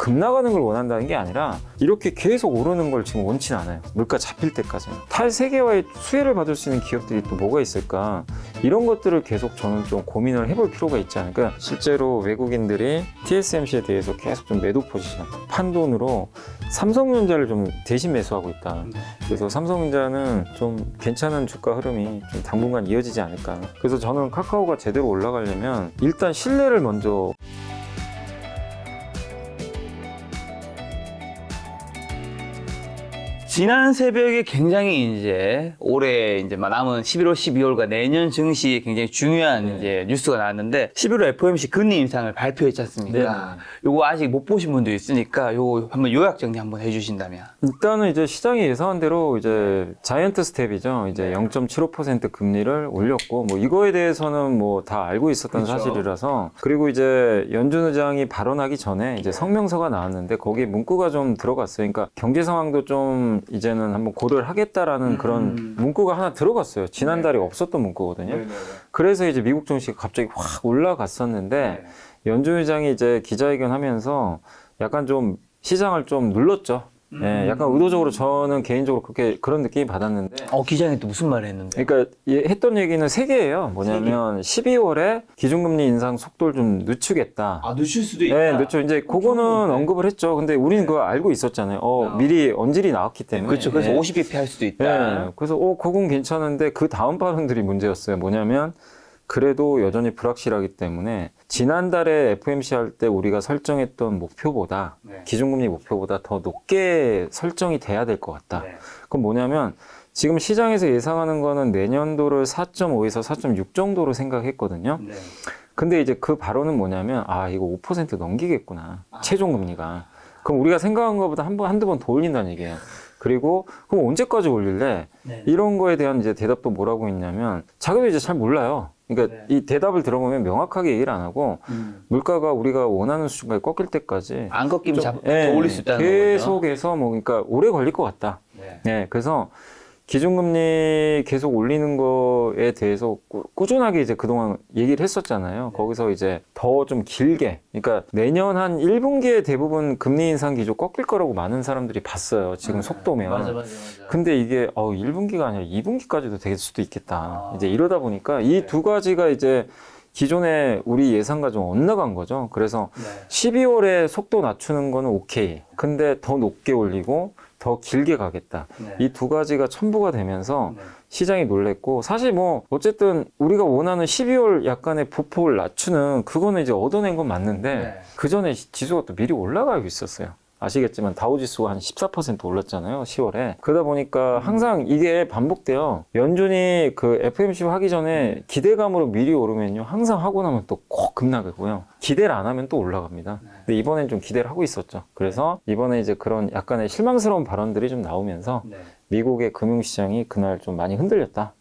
급나가는 걸 원한다는 게 아니라 이렇게 계속 오르는 걸 지금 원치는 않아요. 물가 잡힐 때까지는. 탈세계화의 수혜를 받을 수 있는 기업들이 또 뭐가 있을까? 이런 것들을 계속 저는 좀 고민을 해볼 필요가 있지 않을까? 실제로 외국인들이 TSMC에 대해서 계속 좀 매도 포지션, 판돈으로 삼성전자를 좀 대신 매수하고 있다. 그래서 삼성전자는 좀 괜찮은 주가 흐름이 좀 당분간 이어지지 않을까. 그래서 저는 카카오가 제대로 올라가려면 일단 신뢰를 먼저 지난 새벽에 굉장히 이제 올해 이제 남은 11월, 12월과 내년 증시에 굉장히 중요한 이제 뉴스가 나왔는데 11월 FOMC 금리 인상을 발표했지 않습니까? 요거 아직 못 보신 분도 있으니까 요거 한번 요약 정리 한번 해주신다면. 일단은 이제 시장이 예상한 대로 이제 자이언트 스텝이죠. 이제 0.75% 금리를 올렸고 뭐 이거에 대해서는 뭐 다 알고 있었던 그렇죠. 사실이라서 그리고 이제 연준 의장이 발언하기 전에 이제 성명서가 나왔는데 거기에 문구가 좀 들어갔어요. 그러니까 경제 상황도 좀 이제는 한번 고려를 하겠다라는 그런 문구가 하나 들어갔어요. 지난달에 없었던 문구거든요. 그래서 이제 미국 증시가 갑자기 확 올라갔었는데 연준 의장이 이제 기자회견 하면서 약간 좀 시장을 좀 눌렀죠. 예, 약간 의도적으로 저는 개인적으로 그런 느낌이 받았는데. 기자님 또 무슨 말을 했는데? 그러니까 했던 얘기는 세 개예요. 뭐냐면 12월에 기준금리 인상 속도를 좀 늦추겠다. 늦출 수도 네, 늦죠. 이제 그거는 언급을 했죠. 근데 우리는 그거 알고 있었잖아요. 미리 언질이 나왔기 때문에. 그렇죠. 그래서 네. 50bp 할 수도 있다. 네. 그래서 그건 괜찮은데 그 다음 발언들이 문제였어요. 뭐냐면 그래도 여전히 불확실하기 때문에 지난달에 FOMC 할 때 우리가 설정했던 목표보다 기준금리 목표보다 더 높게 설정이 돼야 될 것 같다. 그건 뭐냐면 지금 시장에서 예상하는 거는 내년도를 4.5에서 4.6 정도로 생각했거든요. 근데 이제 그 발언은 뭐냐면 이거 5% 넘기겠구나. 최종 금리가. 그럼 우리가 생각한 것보다 한두 번 더 올린다는 얘기예요. 그리고 그럼 언제까지 올릴래? 이런 거에 대한 이제 대답도 뭐라고 했냐면 자기도 이제 잘 몰라요. 그러니까 이 대답을 들어보면 명확하게 얘기를 안 하고 물가가 우리가 원하는 수준까지 꺾일 때까지 안 꺾이면 더 올릴 수 있다는 거죠. 계속해서 뭐 그러니까 오래 걸릴 것 같다. 그래서 기준금리 계속 올리는 거에 대해서 꾸준하게 이제 그동안 얘기를 했었잖아요. 거기서 이제 더 좀 길게, 그러니까 내년 한 1분기에 대부분 금리 인상 기조 꺾일 거라고 많은 사람들이 봤어요. 지금 속도면. 맞아. 근데 이게 1분기가 아니라 2분기까지도 될 수도 있겠다. 이제 이러다 보니까 이 두 가지가 이제 기존에 우리 예상과 좀 엇나간 거죠. 그래서 12월에 속도 낮추는 거는 오케이. 근데 더 높게 올리고 더 길게 가겠다. 이 두 가지가 첨부가 되면서 시장이 놀랬고, 사실 뭐 어쨌든 우리가 원하는 12월 약간의 보폭을 낮추는 그거는 이제 얻어낸 건 맞는데 그 전에 지수가 또 미리 올라가고 있었어요. 아시겠지만 다우지수가 한 14% 올랐잖아요, 10월에. 그러다 보니까 항상 이게 반복돼요. 연준이 그 FOMC 하기 전에 기대감으로 미리 오르면요, 항상 하고 나면 또 꼭 급락하고요. 기대를 안 하면 또 올라갑니다. 근데 이번엔 좀 기대를 하고 있었죠. 그래서 이번에 이제 그런 약간의 실망스러운 발언들이 좀 나오면서 미국의 금융시장이 그날 좀 많이 흔들렸다.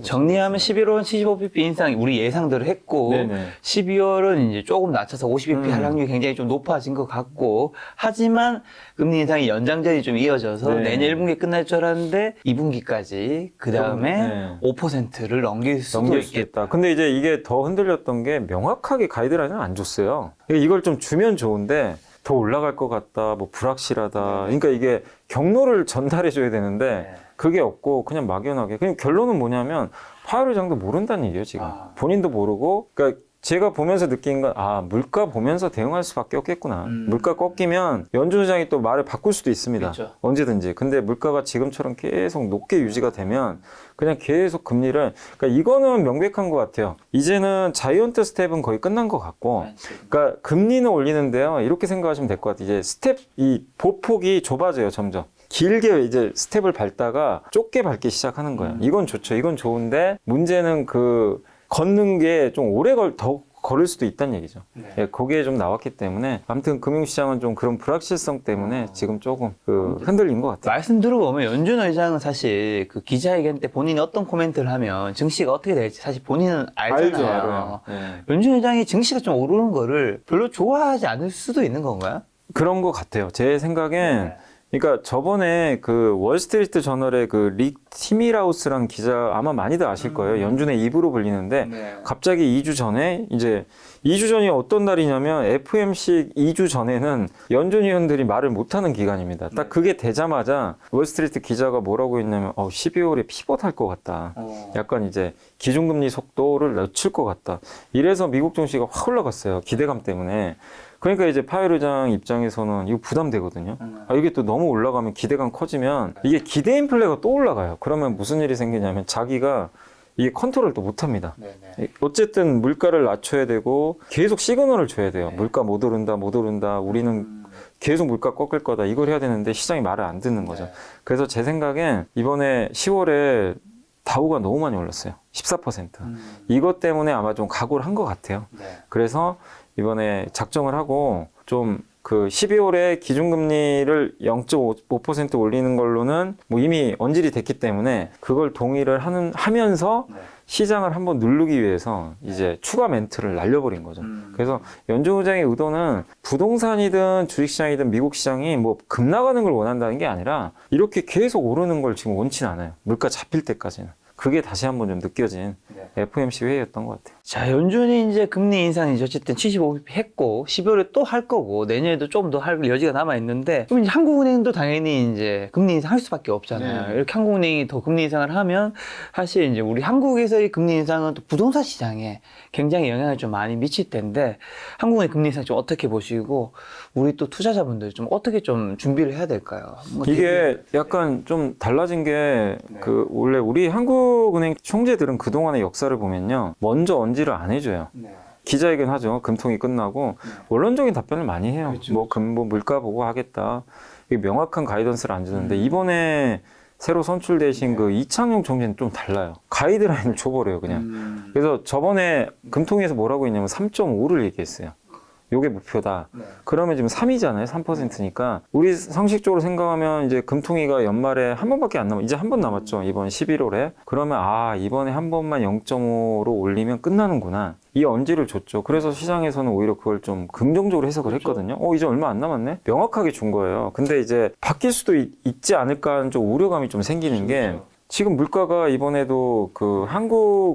정리하면 11월은 75bp 인상 우리 예상대로 했고 12월은 이제 조금 낮춰서 50bp 할 확률이 굉장히 좀 높아진 것 같고, 하지만 금리 인상이 연장전이 좀 이어져서 내년 1분기 끝날 줄 알았는데 2분기까지 그 다음에 5%를 넘길 수도 있겠다. 근데 이제 이게 더 흔들렸던 게 명확하게 가이드라인을 안 줬어요. 이걸 좀 주면 좋은데 더 올라갈 것 같다, 뭐 불확실하다. 그러니까 이게 경로를 전달해 줘야 되는데 그게 없고 그냥 막연하게. 그냥 결론은 뭐냐면 파월 의장도 모른다는 얘기예요, 지금. 본인도 모르고. 그러니까 제가 보면서 느낀 건 물가 보면서 대응할 수밖에 없겠구나. 물가 꺾이면 연준 의장이 또 말을 바꿀 수도 있습니다. 그렇죠. 언제든지. 근데 물가가 지금처럼 계속 높게 유지가 되면 그냥 계속 금리를, 그러니까 이거는 명백한 것 같아요. 이제는 자이언트 스텝은 거의 끝난 것 같고, 그러니까 금리는 올리는데요, 이렇게 생각하시면 될 것 같아요. 이제 스텝, 이 보폭이 좁아져요, 점점. 길게 이제 스텝을 밟다가 좁게 밟기 시작하는 거예요. 이건 좋죠. 이건 좋은데 문제는 걷는 게 좀 더 걸을 수도 있다는 얘기죠. 거기에 좀 나왔기 때문에 아무튼 금융시장은 좀 그런 불확실성 때문에 지금 조금 흔들린 것 같아요. 말씀 들어보면 연준 의장은 사실 그 기자회견 때 본인이 어떤 코멘트를 하면 증시가 어떻게 될지 사실 본인은 알잖아요. 알죠. 연준 의장이 증시가 좀 오르는 거를 별로 좋아하지 않을 수도 있는 건가요? 그런 것 같아요. 제 생각엔 그러니까 저번에 그 월스트리트 저널의 그 릭 티미라우스란 기자 아마 많이들 아실 거예요. 연준의 입으로 불리는데 네. 갑자기 2주 전에 이제 2주 전이 어떤 날이냐면 FOMC 2주 전에는 연준 위원들이 말을 못하는 기간입니다. 딱 그게 되자마자 월스트리트 기자가 뭐라고 했냐면 12월에 피벗할 것 같다. 약간 이제 기준금리 속도를 늦출 것 같다. 이래서 미국 증시가 확 올라갔어요. 기대감 때문에. 그러니까 이제 파웰 의장 입장에서는 이거 부담되거든요. 이게 또 너무 올라가면 기대감 커지면 이게 기대 인플레가 또 올라가요. 그러면 무슨 일이 생기냐면 자기가 이게 컨트롤을 또 못합니다. 네네. 어쨌든 물가를 낮춰야 되고 계속 시그널을 줘야 돼요. 네. 물가 못 오른다. 우리는 계속 물가 꺾을 거다. 이걸 해야 되는데 시장이 말을 안 듣는 거죠. 네. 그래서 제 생각엔 이번에 10월에 다우가 너무 많이 올랐어요. 14%. 이것 때문에 아마 좀 각오를 한 것 같아요. 네. 그래서 이번에 작정을 하고 좀 그 12월에 기준금리를 0.5% 올리는 걸로는 뭐 이미 언질이 됐기 때문에 그걸 동의를 하면서 네. 시장을 한번 누르기 위해서 이제 추가 멘트를 날려버린 거죠. 그래서 연준 의장의 의도는 부동산이든 주식시장이든 미국 시장이 뭐 급나가는 걸 원한다는 게 아니라 이렇게 계속 오르는 걸 지금 원치는 않아요. 물가 잡힐 때까지는. 그게 다시 한번 좀 느껴진 FOMC 회의였던 것 같아요. 자, 연준이 이제 금리 인상이 어쨌든 75bp 했고 12월에 또 할 거고 내년에도 좀 더 할 여지가 남아 있는데 그럼 이제 한국은행도 당연히 이제 금리 인상 할 수밖에 없잖아요. 네. 이렇게 한국은행이 더 금리 인상을 하면 사실 이제 우리 한국에서의 금리 인상은 또 부동산 시장에 굉장히 영향을 좀 많이 미칠 텐데 한국은행 금리 인상 좀 어떻게 보시고 우리 또 투자자분들 좀 어떻게 좀 준비를 해야 될까요? 이게 약간 좀 달라진 게 그 원래 우리 한국은행 총재들은 그동안의 역사를 보면요. 먼저 언지를 안 해줘요. 기자회견 하죠. 금통이 끝나고 원론적인 답변을 많이 해요. 뭐 물가 보고 하겠다. 이게 명확한 가이던스를 안 주는데 이번에 새로 선출되신 그 이창용 총재는 좀 달라요. 가이드라인을 줘버려요, 그냥. 그래서 저번에 금통위에서 뭐라고 했냐면 3.5를 얘기했어요. 요게 목표다. 그러면 지금 3이잖아요. 3%니까. 우리 상식적으로 생각하면 이제 금통위가 연말에 한 번밖에 안 이제 한 번 남았죠. 이번 11월에. 그러면 이번에 한 번만 0.5로 올리면 끝나는구나. 이 언지를 줬죠. 그래서 시장에서는 오히려 그걸 좀 긍정적으로 해석을 했거든요. 이제 얼마 안 남았네? 명확하게 준 거예요. 근데 이제 바뀔 수도 있지 않을까 하는 좀 우려감이 좀 생기는 게 지금 물가가 이번에도 그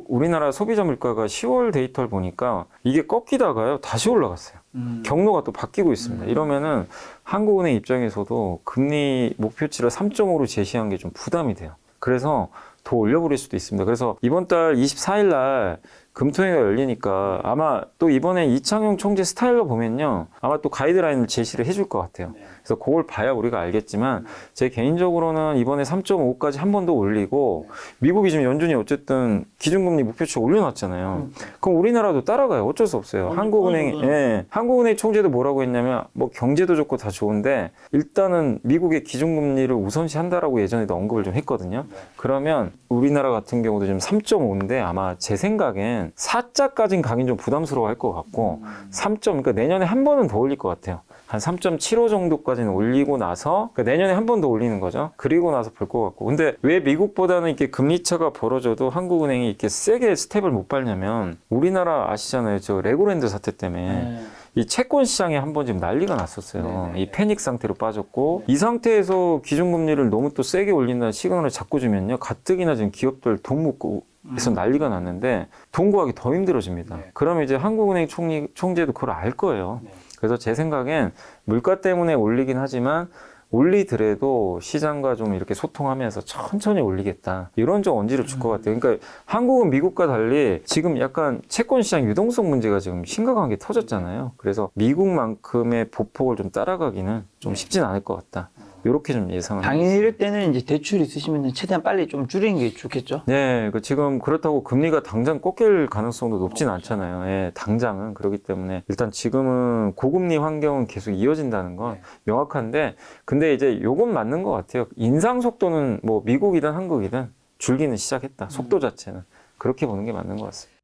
우리나라 소비자 물가가 10월 데이터를 보니까 이게 꺾이다가요 다시 올라갔어요. 경로가 또 바뀌고 있습니다. 이러면은 한국은행 입장에서도 금리 목표치를 3.5로 제시한 게 좀 부담이 돼요. 그래서 더 올려버릴 수도 있습니다. 그래서 이번 달 24일 날 금통위가 열리니까 아마 또 이번에 이창용 총재 스타일로 보면요. 아마 또 가이드라인을 제시를 해줄 것 같아요. 그래서 그걸 봐야 우리가 알겠지만 제 개인적으로는 이번에 3.5까지 한 번 더 올리고 미국이 지금 연준이 어쨌든 기준금리 목표치 올려놨잖아요. 그럼 우리나라도 따라가요. 어쩔 수 없어요. 한국은행 총재도 뭐라고 했냐면 뭐 경제도 좋고 다 좋은데 일단은 미국의 기준금리를 우선시한다라고 예전에도 언급을 좀 했거든요. 그러면 우리나라 같은 경우도 지금 3.5인데 아마 제 생각엔 4자까지는 가긴 좀 부담스러워 할 것 같고 그러니까 내년에 한 번은 더 올릴 것 같아요. 한 3.75 정도까지는 올리고 나서 그러니까 내년에 한 번 더 올리는 거죠. 그리고 나서 볼 것 같고. 근데 왜 미국보다는 이렇게 금리 차가 벌어져도 한국은행이 이렇게 세게 스텝을 못 밟냐면 우리나라 아시잖아요. 저 레고랜드 사태 때문에 이 채권 시장에 한 번 지금 난리가 났었어요. 이 패닉 상태로 빠졌고 이 상태에서 기준금리를 너무 또 세게 올린다는 시그널을 자꾸 주면요. 가뜩이나 지금 기업들 돈 묻고 그래서 난리가 났는데 돈 구하기 더 힘들어집니다. 그러면 이제 한국은행 총재도 그걸 알 거예요. 그래서 제 생각엔 물가 때문에 올리긴 하지만 올리더라도 시장과 좀 이렇게 소통하면서 천천히 올리겠다. 이런 좀 언지를 줄 것 같아요. 그러니까 한국은 미국과 달리 지금 약간 채권 시장 유동성 문제가 지금 심각한 게 터졌잖아요. 그래서 미국만큼의 보폭을 좀 따라가기는 좀 쉽진 않을 것 같다. 이렇게 좀 예상을 당연히 이럴 때는 이제 대출 있으시면 최대한 빨리 좀 줄이는 게 좋겠죠. 네, 지금 그렇다고 금리가 당장 꺾일 가능성도 높진 않잖아요. 예, 당장은 그렇기 때문에 일단 지금은 고금리 환경은 계속 이어진다는 건 명확한데, 근데 이제 요건 맞는 것 같아요. 인상 속도는 뭐 미국이든 한국이든 줄기는 시작했다. 속도 자체는 그렇게 보는 게 맞는 것 같습니다.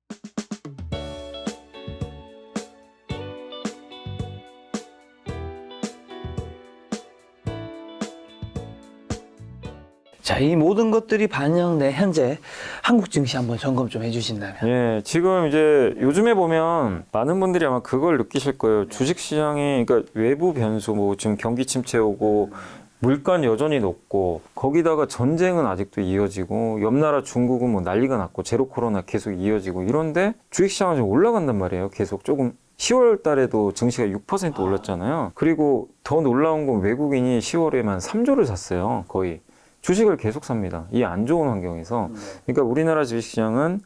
자, 이 모든 것들이 반영된 현재 한국 증시 한번 점검 좀 해주신다면. 예, 지금 이제 요즘에 보면 많은 분들이 아마 그걸 느끼실 거예요. 주식 시장이, 그러니까 외부 변수, 뭐 지금 경기 침체 오고, 물가는 여전히 높고 거기다가 전쟁은 아직도 이어지고 옆 나라 중국은 뭐 난리가 났고 제로 코로나 계속 이어지고 이런데 주식시장은 좀 올라간단 말이에요. 계속 조금 10월 달에도 증시가 6% 올랐잖아요. 그리고 더 놀라운 건 외국인이 10월에만 3조를 샀어요. 거의. 주식을 계속 삽니다. 이 안 좋은 환경에서. 그러니까 우리나라 주식시장은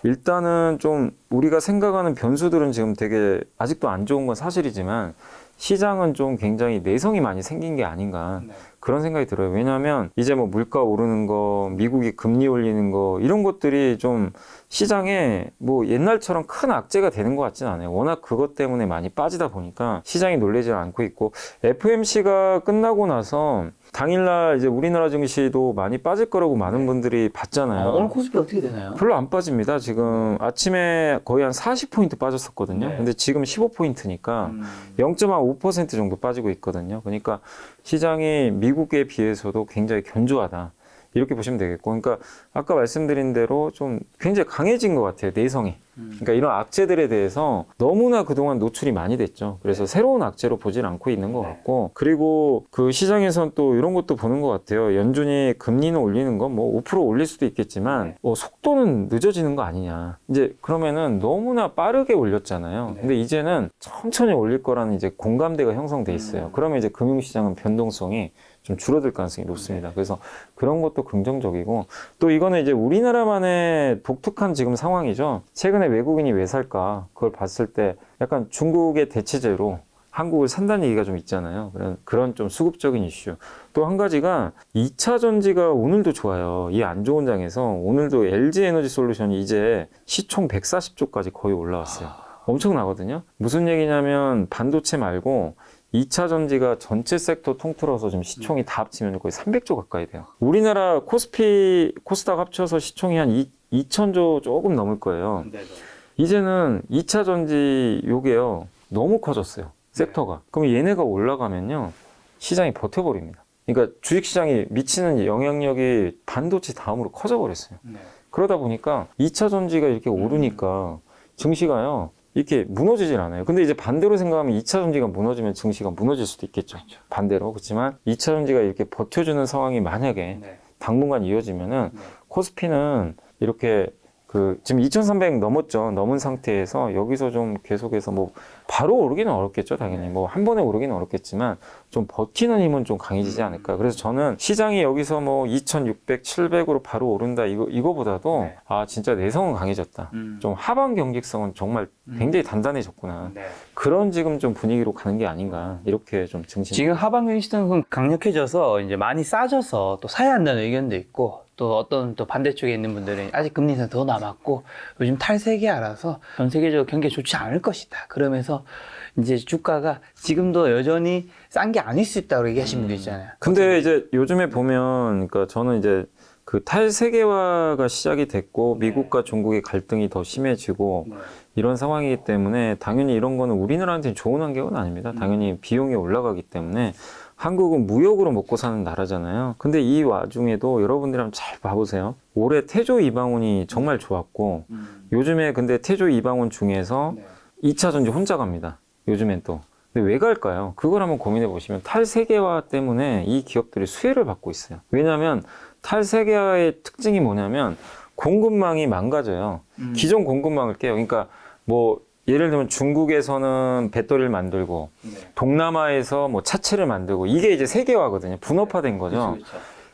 일단은 좀 우리가 생각하는 변수들은 지금 되게 아직도 안 좋은 건 사실이지만 시장은 좀 굉장히 내성이 많이 생긴 게 아닌가 그런 생각이 들어요. 왜냐하면 이제 뭐 물가 오르는 거, 미국이 금리 올리는 거 이런 것들이 좀 시장에 뭐 옛날처럼 큰 악재가 되는 것 같지는 않아요. 워낙 그것 때문에 많이 빠지다 보니까 시장이 놀라지 않고 있고 FOMC가 끝나고 나서 당일날 이제 우리나라 증시도 많이 빠질 거라고 많은 분들이 봤잖아요. 오늘 코스피 어떻게 되나요? 별로 안 빠집니다. 지금 아침에 거의 한 40포인트 빠졌었거든요. 근데 지금 15포인트니까 0.5% 정도 빠지고 있거든요. 그러니까 시장이 미국에 비해서도 굉장히 견조하다. 이렇게 보시면 되겠고. 그러니까 아까 말씀드린 대로 좀 굉장히 강해진 것 같아요. 내성이. 그러니까 이런 악재들에 대해서 너무나 그동안 노출이 많이 됐죠. 그래서 새로운 악재로 보질 않고 있는 것 같고. 그리고 그 시장에선 또 이런 것도 보는 것 같아요. 연준이 금리는 올리는 건 뭐 5% 올릴 수도 있겠지만 속도는 늦어지는 거 아니냐. 이제 그러면은 너무나 빠르게 올렸잖아요. 근데 이제는 천천히 올릴 거라는 이제 공감대가 형성돼 있어요. 그러면 이제 금융시장은 변동성이 좀 줄어들 가능성이 높습니다. 그래서 그런 것도 긍정적이고 또 이거는 이제 우리나라만의 독특한 지금 상황이죠. 최근에 외국인이 왜 살까? 그걸 봤을 때 약간 중국의 대체제로 한국을 산다는 얘기가 좀 있잖아요. 그런 좀 수급적인 이슈. 또 한 가지가 2차 전지가 오늘도 좋아요. 이 안 좋은 장에서 오늘도 LG 에너지 솔루션이 이제 시총 140조까지 거의 올라왔어요. 엄청나거든요. 무슨 얘기냐면 반도체 말고 2차 전지가 전체 섹터 통틀어서 지금 시총이 다 합치면 거의 300조 가까이 돼요. 우리나라 코스피, 코스닥 합쳐서 시총이 한 2,000조 조금 넘을 거예요. 이제는 2차 전지 요게요. 너무 커졌어요. 섹터가. 그럼 얘네가 올라가면요. 시장이 버텨버립니다. 그러니까 주식시장이 미치는 영향력이 반도체 다음으로 커져버렸어요. 그러다 보니까 2차 전지가 이렇게 오르니까 증시가요. 이렇게 무너지질 않아요. 근데 이제 반대로 생각하면 2차 전지가 무너지면 증시가 무너질 수도 있겠죠. 반대로. 그렇지만 2차 전지가 이렇게 버텨주는 상황이 만약에 당분간 이어지면은 코스피는 이렇게 지금 2,300 넘었죠. 넘은 상태에서 여기서 좀 계속해서 뭐 바로 오르기는 어렵겠죠. 당연히 뭐 한 번에 오르기는 어렵겠지만 좀 버티는 힘은 좀 강해지지 않을까. 그래서 저는 시장이 여기서 뭐 2,600, 700으로 바로 오른다 이거보다도 아 진짜 내성은 강해졌다. 좀 하방 경직성은 정말 굉장히 단단해졌구나. 그런 지금 좀 분위기로 가는 게 아닌가. 이렇게 좀 증시. 지금 하방경 시장은 강력해져서 이제 많이 싸져서 또 사야 한다는 의견도 있고 또 어떤 또 반대쪽에 있는 분들은 아직 금리 인상 더 남았고 요즘 탈세계라서 전 세계적으로 경기가 좋지 않을 것이다. 그러면서 이제 주가가 지금도 여전히 싼 게 아닐 수 있다고 얘기하시는 분들 있잖아요. 근데 이제 요즘에 보면 그러니까 저는 이제 그 탈세계화가 시작이 됐고 미국과 중국의 갈등이 더 심해지고 이런 상황이기 때문에 당연히 이런 거는 우리나라한테는 좋은 환경은 아닙니다. 당연히 비용이 올라가기 때문에 한국은 무역으로 먹고 사는 나라잖아요. 근데 이 와중에도 여러분들이 한번 잘 봐보세요. 올해 태조 이방원이 정말 좋았고 요즘에 근데 태조 이방원 중에서 2차 전지 혼자 갑니다. 요즘엔 또. 근데 왜 갈까요? 그걸 한번 고민해 보시면 탈세계화 때문에 이 기업들이 수혜를 받고 있어요. 왜냐하면 탈세계화의 특징이 뭐냐면 공급망이 망가져요. 기존 공급망을 깨요. 그러니까 뭐 예를 들면 중국에서는 배터리를 만들고 동남아에서 뭐 차체를 만들고 이게 이제 세계화거든요. 분업화된 거죠.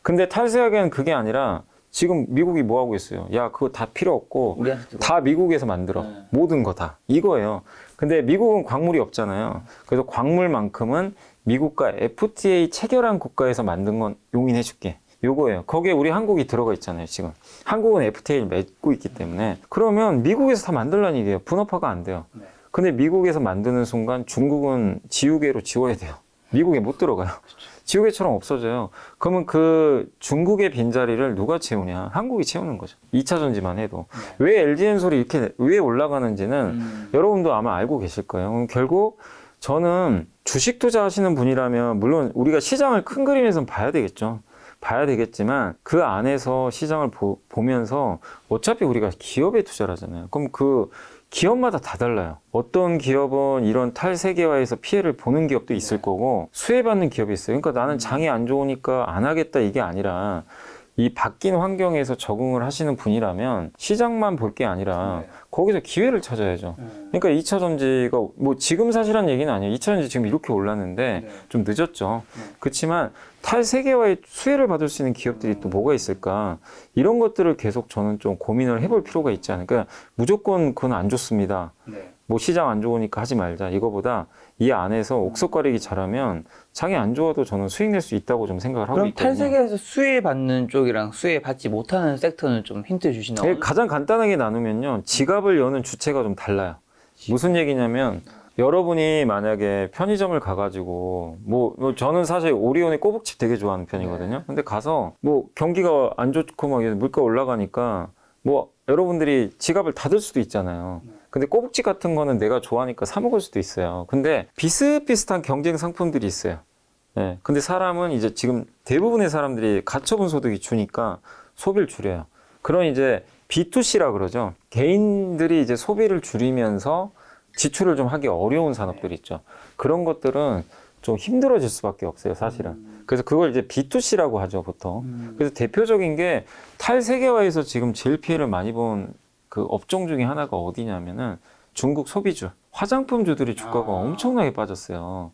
근데 탈세계화는 그게 아니라 지금 미국이 뭐 하고 있어요? 야, 그거 다 필요 없고 다 미국에서 만들어. 모든 거 다. 이거예요. 근데 미국은 광물이 없잖아요. 그래서 광물만큼은 미국과 FTA 체결한 국가에서 만든 건 용인해 줄게. 요거예요. 거기에 우리 한국이 들어가 있잖아요, 지금. 한국은 FTA를 맺고 있기 때문에. 그러면 미국에서 다 만들라는 얘기예요. 분업화가 안 돼요. 근데 미국에서 만드는 순간 중국은 지우개로 지워야 돼요. 미국에 못 들어가요. 지우개처럼 없어져요. 그러면 그 중국의 빈자리를 누가 채우냐? 한국이 채우는 거죠. 2차 전지만 해도. 왜 LG엔솔이 이렇게 왜 올라가는지는 여러분도 아마 알고 계실 거예요. 결국 저는 주식 투자하시는 분이라면 물론 우리가 시장을 큰 그림에서 봐야 되겠죠. 봐야 되겠지만 그 안에서 시장을 보면서 어차피 우리가 기업에 투자를 하잖아요. 그럼 그 기업마다 다 달라요. 어떤 기업은 이런 탈세계화에서 피해를 보는 기업도 있을 거고 수혜받는 기업이 있어요. 그러니까 나는 장이 안 좋으니까 안 하겠다 이게 아니라 이 바뀐 환경에서 적응을 하시는 분이라면 시장만 볼 게 아니라 거기서 기회를 찾아야죠. 그러니까 2차 전지가 뭐 지금 사실한 얘기는 아니에요. 2차 전지 지금 이렇게 올랐는데 좀 늦었죠. 그렇지만 탈세계화의 수혜를 받을 수 있는 기업들이 또 뭐가 있을까? 이런 것들을 계속 저는 좀 고민을 해볼 필요가 있지 않을까? 무조건 그건 안 좋습니다. 뭐 시장 안 좋으니까 하지 말자. 이거보다 이 안에서 옥석가리기 잘하면 장이 안 좋아도 저는 수익 낼 수 있다고 좀 생각을 하고 그럼 있거든요. 탈세계에서 수혜받는 쪽이랑 수혜받지 못하는 섹터는 좀 힌트 주시나요? 가장 간단하게 나누면요. 지갑을 여는 주체가 좀 달라요. 무슨 얘기냐면 여러분이 만약에 편의점을 가가지고 뭐 저는 사실 오리온의 꼬북칩 되게 좋아하는 편이거든요. 근데 가서 뭐 경기가 안 좋고 막 물가 올라가니까 뭐 여러분들이 지갑을 닫을 수도 있잖아요. 근데 꼬북칩 같은 거는 내가 좋아하니까 사 먹을 수도 있어요. 근데 비슷비슷한 경쟁 상품들이 있어요. 네. 근데 사람은 이제 지금 대부분의 사람들이 가처분 소득이 주니까 소비를 줄여요. 그런 이제 B2C라 그러죠. 개인들이 이제 소비를 줄이면서 지출을 좀 하기 어려운 산업들이 있죠. 그런 것들은 좀 힘들어질 수밖에 없어요, 사실은. 그래서 그걸 이제 B2C라고 하죠, 보통. 그래서 대표적인 게 탈세계화에서 지금 제일 피해를 많이 본 그 업종 중에 하나가 어디냐면은 중국 소비주, 화장품주들이 주가가 엄청나게 빠졌어요.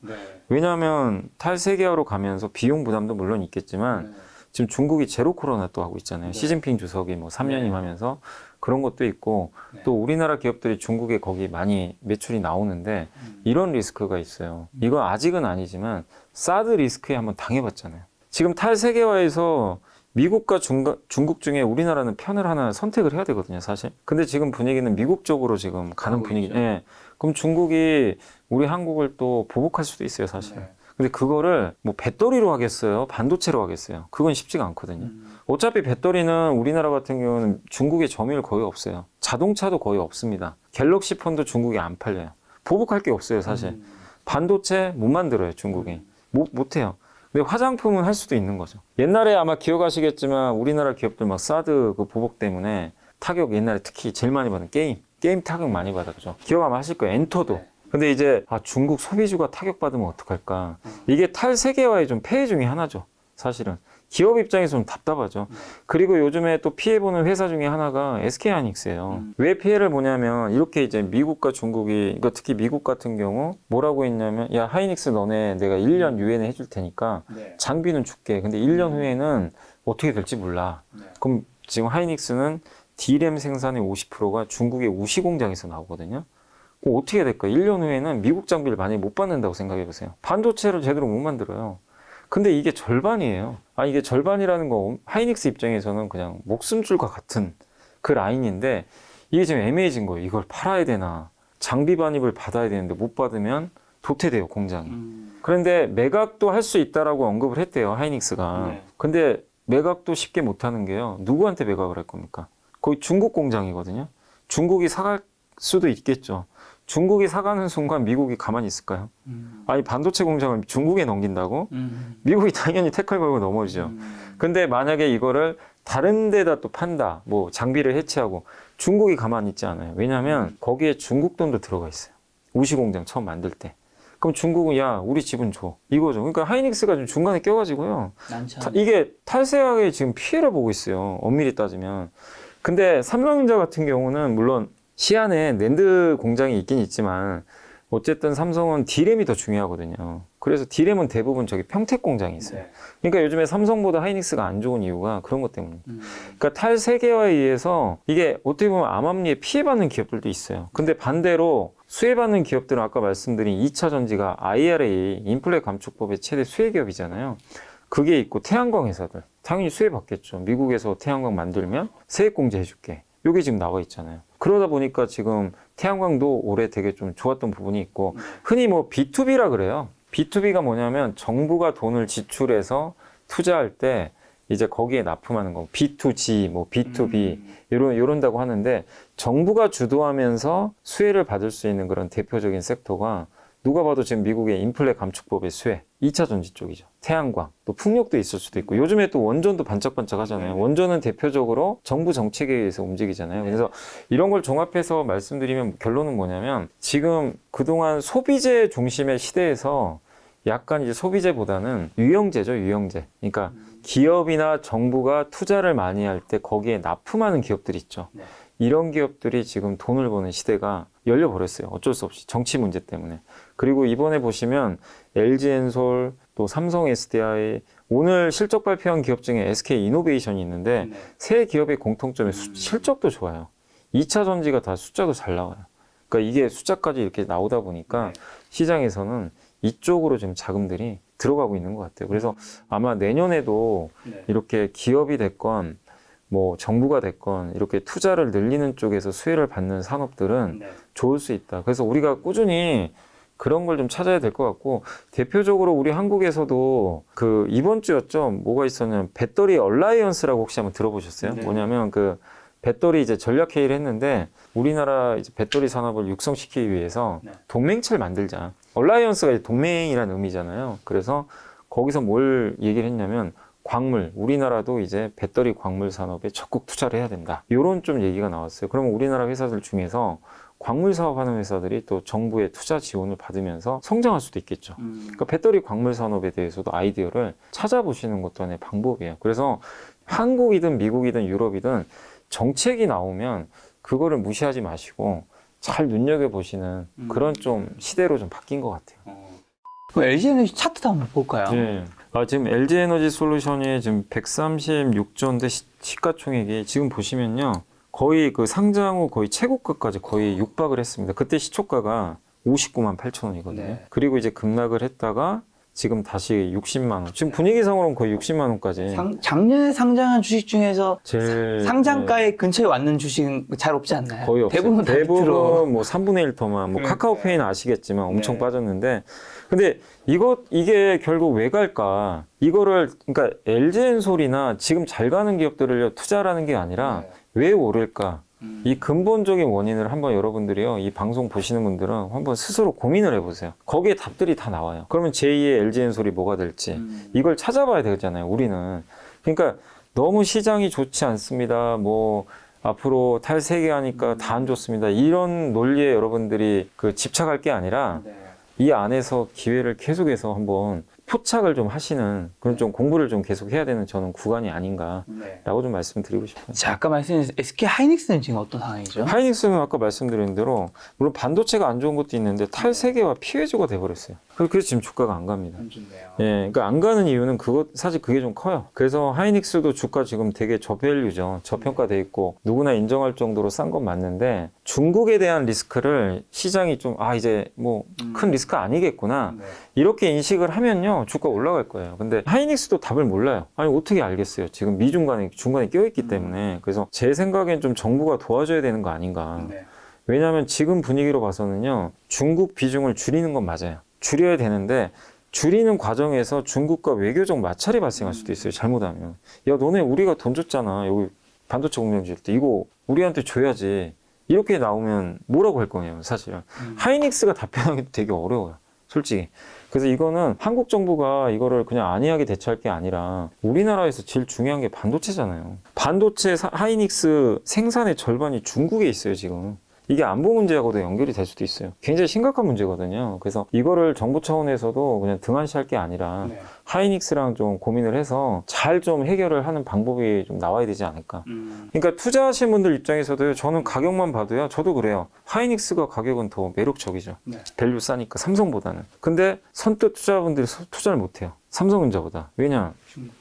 왜냐하면 탈세계화로 가면서 비용 부담도 물론 있겠지만 지금 중국이 제로 코로나 또 하고 있잖아요. 시진핑 주석이 뭐 3년임 하면서 그런 것도 있고 또 우리나라 기업들이 중국에 거기 많이 매출이 나오는데 이런 리스크가 있어요. 이건 아직은 아니지만 사드 리스크에 한번 당해봤잖아요. 지금 탈세계화에서 미국과 중국 중에 우리나라는 편을 하나 선택을 해야 되거든요, 사실. 근데 지금 분위기는 미국 쪽으로 지금 가는 분위기. 예. 그럼 중국이 우리 한국을 또 보복할 수도 있어요, 사실. 근데 그거를 뭐 배터리로 하겠어요? 반도체로 하겠어요? 그건 쉽지가 않거든요. 어차피 배터리는 우리나라 같은 경우는 중국에 점유율 거의 없어요. 자동차도 거의 없습니다. 갤럭시 폰도 중국에 안 팔려요. 보복할 게 없어요, 사실. 반도체 못 만들어요, 중국이. 못해요. 근데 화장품은 할 수도 있는 거죠. 옛날에 아마 기억하시겠지만 우리나라 기업들 막 사드 그 보복 때문에 타격 옛날에 특히 제일 많이 받은 게임 타격 많이 받았죠. 기억 아마 하실 거예요. 엔터도. 근데 이제 중국 소비주가 타격받으면 어떡할까. 이게 탈세계화의 좀 폐해 중에 하나죠. 사실은. 기업 입장에서 좀 답답하죠. 그리고 요즘에 또 피해보는 회사 중에 하나가 SK하이닉스예요. 왜 피해를 보냐면 이렇게 이제 미국과 중국이, 특히 미국 같은 경우 뭐라고 했냐면 야 하이닉스 너네 내가 1년 유예는 해줄 테니까 장비는 줄게. 근데 1년 후에는 어떻게 될지 몰라. 그럼 지금 하이닉스는 D램 생산의 50%가 중국의 우시 공장에서 나오거든요. 그럼 어떻게 해야 될까? 1년 후에는 미국 장비를 만약에 못 받는다고 생각해 보세요. 반도체를 제대로 못 만들어요. 근데 이게 절반이에요. 이게 절반이라는 거 하이닉스 입장에서는 그냥 목숨줄과 같은 그 라인인데 이게 지금 애매해진 거예요. 이걸 팔아야 되나 장비 반입을 받아야 되는데 못 받으면 도태돼요, 공장이. 그런데 매각도 할 수 있다라고 언급을 했대요, 하이닉스가. 근데 매각도 쉽게 못 하는 게요. 누구한테 매각을 할 겁니까? 거의 중국 공장이거든요. 중국이 사갈 수도 있겠죠. 중국이 사가는 순간 미국이 가만히 있을까요? 반도체 공장을 중국에 넘긴다고? 미국이 당연히 태클 걸고 넘어지죠. 근데 만약에 이거를 다른 데다 또 판다, 뭐 장비를 해체하고 중국이 가만히 있지 않아요. 왜냐하면 거기에 중국 돈도 들어가 있어요. 우시 공장 처음 만들 때. 그럼 중국은 야 우리 지분 줘 이거죠. 그러니까 하이닉스가 좀 중간에 껴가지고요. 이게 탈세하게 지금 피해를 보고 있어요. 엄밀히 따지면. 근데 삼성전자 같은 경우는 물론 시안에 낸드 공장이 있긴 있지만 어쨌든 삼성은 D램이 더 중요하거든요. 그래서 D램은 대부분 저기 평택 공장이 있어요. 그러니까 요즘에 삼성보다 하이닉스가 안 좋은 이유가 그런 것 때문입니다. 그러니까 탈세계화에 의해서 이게 어떻게 보면 암암리에 피해받는 기업들도 있어요. 근데 반대로 수혜받는 기업들은 아까 말씀드린 2차 전지가 IRA, 인플레 감축법의 최대 수혜 기업이잖아요. 그게 있고 태양광 회사들 당연히 수혜받겠죠. 미국에서 태양광 만들면 세액공제 해줄게. 이게 지금 나와 있잖아요. 그러다 보니까 지금 태양광도 올해 되게 좀 좋았던 부분이 있고 흔히 뭐 B2B라 그래요. B2B가 뭐냐면 정부가 돈을 지출해서 투자할 때 이제 거기에 납품하는 거 B2G, 뭐 B2B 이런다고 하는데 정부가 주도하면서 수혜를 받을 수 있는 그런 대표적인 섹터가 누가 봐도 지금 미국의 인플레 감축법의 수혜, 2차 전지 쪽이죠. 태양광, 또 풍력도 있을 수도 있고, 요즘에 또 원전도 반짝반짝 하잖아요. 원전은 대표적으로 정부 정책에 의해서 움직이잖아요. 그래서 이런 걸 종합해서 말씀드리면 결론은 뭐냐면, 지금 그동안 소비재 중심의 시대에서 약간 이제 소비재보다는 유형재죠, 유형재. 그러니까 기업이나 정부가 투자를 많이 할 때 거기에 납품하는 기업들이 있죠. 이런 기업들이 지금 돈을 버는 시대가 열려버렸어요. 어쩔 수 없이 정치 문제 때문에. 그리고 이번에 보시면 LG엔솔, 또 삼성 SDI, 오늘 실적 발표한 기업 중에 SK이노베이션이 있는데 세 기업의 공통점이 실적도 좋아요. 2차 전지가 다 숫자도 잘 나와요. 그러니까 이게 숫자까지 이렇게 나오다 보니까 시장에서는 이쪽으로 지금 자금들이 들어가고 있는 것 같아요. 그래서 아마 내년에도 이렇게 기업이 됐건 뭐 정부가 됐건 이렇게 투자를 늘리는 쪽에서 수혜를 받는 산업들은 좋을 수 있다. 그래서 우리가 꾸준히 그런 걸 좀 찾아야 될 것 같고, 대표적으로 우리 한국에서도 그 이번 주였죠. 뭐가 있었냐면 배터리 얼라이언스라고 혹시 한번 들어보셨어요? 뭐냐면 그 배터리 이제 전략 회의를 했는데, 우리나라 이제 배터리 산업을 육성시키기 위해서 동맹체를 만들자. 얼라이언스가 이제 동맹이라는 의미잖아요. 그래서 거기서 뭘 얘기를 했냐면, 광물, 우리나라도 이제 배터리 광물 산업에 적극 투자를 해야 된다. 이런 좀 얘기가 나왔어요. 그러면 우리나라 회사들 중에서 광물 사업하는 회사들이 또 정부의 투자 지원을 받으면서 성장할 수도 있겠죠. 그러니까 배터리 광물 산업에 대해서도 아이디어를 찾아보시는 것도 하나의 방법이에요. 그래서 한국이든 미국이든 유럽이든 정책이 나오면 그거를 무시하지 마시고 잘 눈여겨보시는 그런 좀 시대로 좀 바뀐 것 같아요. 그럼 LG에너지 차트도 한번 볼까요? 네. 지금 LG에너지 솔루션이 지금 136조인데 시가총액이 지금 보시면요. 거의 그 상장 후 거의 최고가까지 거의 육박을 했습니다. 그때 시초가가 59만 8천 원이거든요. 그리고 이제 급락을 했다가 지금 다시 60만 원. 지금 분위기상으로는 거의 60만 원까지. 작년에 상장한 주식 중에서 제일 상장가에 근처에 왔는 주식은 잘 없지 않나요? 거의 없어요. 대부분 다 밑으로. 대부분 뭐 3분의 1 더만, 뭐 카카오페이는 아시겠지만 엄청 빠졌는데, 근데 이게 결국 왜 갈까? 이거를, 그러니까 LG엔솔이나 지금 잘 가는 기업들을 투자라는 게 아니라 왜 오를까? 이 근본적인 원인을 한번 여러분들이요, 이 방송 보시는 분들은 한번 스스로 고민을 해보세요. 거기에 답들이 다 나와요. 그러면 제2의 LG엔솔이 뭐가 될지 이걸 찾아봐야 되잖아요, 우리는. 그러니까 너무 시장이 좋지 않습니다. 뭐 앞으로 탈세계하니까 다 안 좋습니다. 이런 논리에 여러분들이 그 집착할 게 아니라 이 안에서 기회를 계속해서 한번 포착을 좀 하시는 그런 좀 공부를 좀 계속 해야 되는 저는 구간이 아닌가라고 좀 말씀드리고 싶어요. 자, 아까 말씀하신 SK 하이닉스는 지금 어떤 상황이죠? 하이닉스는 아까 말씀드린 대로 물론 반도체가 안 좋은 것도 있는데 탈세계와 피해주가 돼버렸어요. 그래서 지금 주가가 안 갑니다. 안 좋네요. 예, 그러니까 안 가는 이유는 사실 그게 좀 커요. 그래서 하이닉스도 주가 지금 되게 저밸류죠. 저평가돼 있고 누구나 인정할 정도로 싼 건 맞는데, 중국에 대한 리스크를 시장이 좀 이제 뭐 큰 리스크 아니겠구나 이렇게 인식을 하면요 주가 올라갈 거예요. 근데 하이닉스도 답을 몰라요. 아니 어떻게 알겠어요. 지금 중간에 껴있기 때문에. 그래서 제 생각엔 좀 정부가 도와줘야 되는 거 아닌가. 왜냐하면 지금 분위기로 봐서는요 중국 비중을 줄이는 건 맞아요. 줄여야 되는데 줄이는 과정에서 중국과 외교적 마찰이 발생할 수도 있어요. 잘못하면. 야, 너네 우리가 돈 줬잖아. 여기 반도체 공장 지을 때 이거 우리한테 줘야지. 이렇게 나오면 뭐라고 할 거예요, 사실은. 하이닉스가 답변하기도 되게 어려워요, 솔직히. 그래서 이거는 한국 정부가 이거를 그냥 안이하게 대처할 게 아니라 우리나라에서 제일 중요한 게 반도체잖아요. 반도체 하이닉스 생산의 절반이 중국에 있어요, 지금. 이게 안보 문제하고도 연결이 될 수도 있어요. 굉장히 심각한 문제거든요. 그래서 이거를 정부 차원에서도 그냥 등한시할 게 아니라 하이닉스랑 좀 고민을 해서 잘 좀 해결을 하는 방법이 좀 나와야 되지 않을까. 그러니까 투자하신 분들 입장에서도요, 저는 가격만 봐도요, 저도 그래요. 하이닉스가 가격은 더 매력적이죠. 밸류 싸니까, 삼성보다는. 근데 선뜻 투자분들이 투자를 못해요. 삼성전자보다. 왜냐?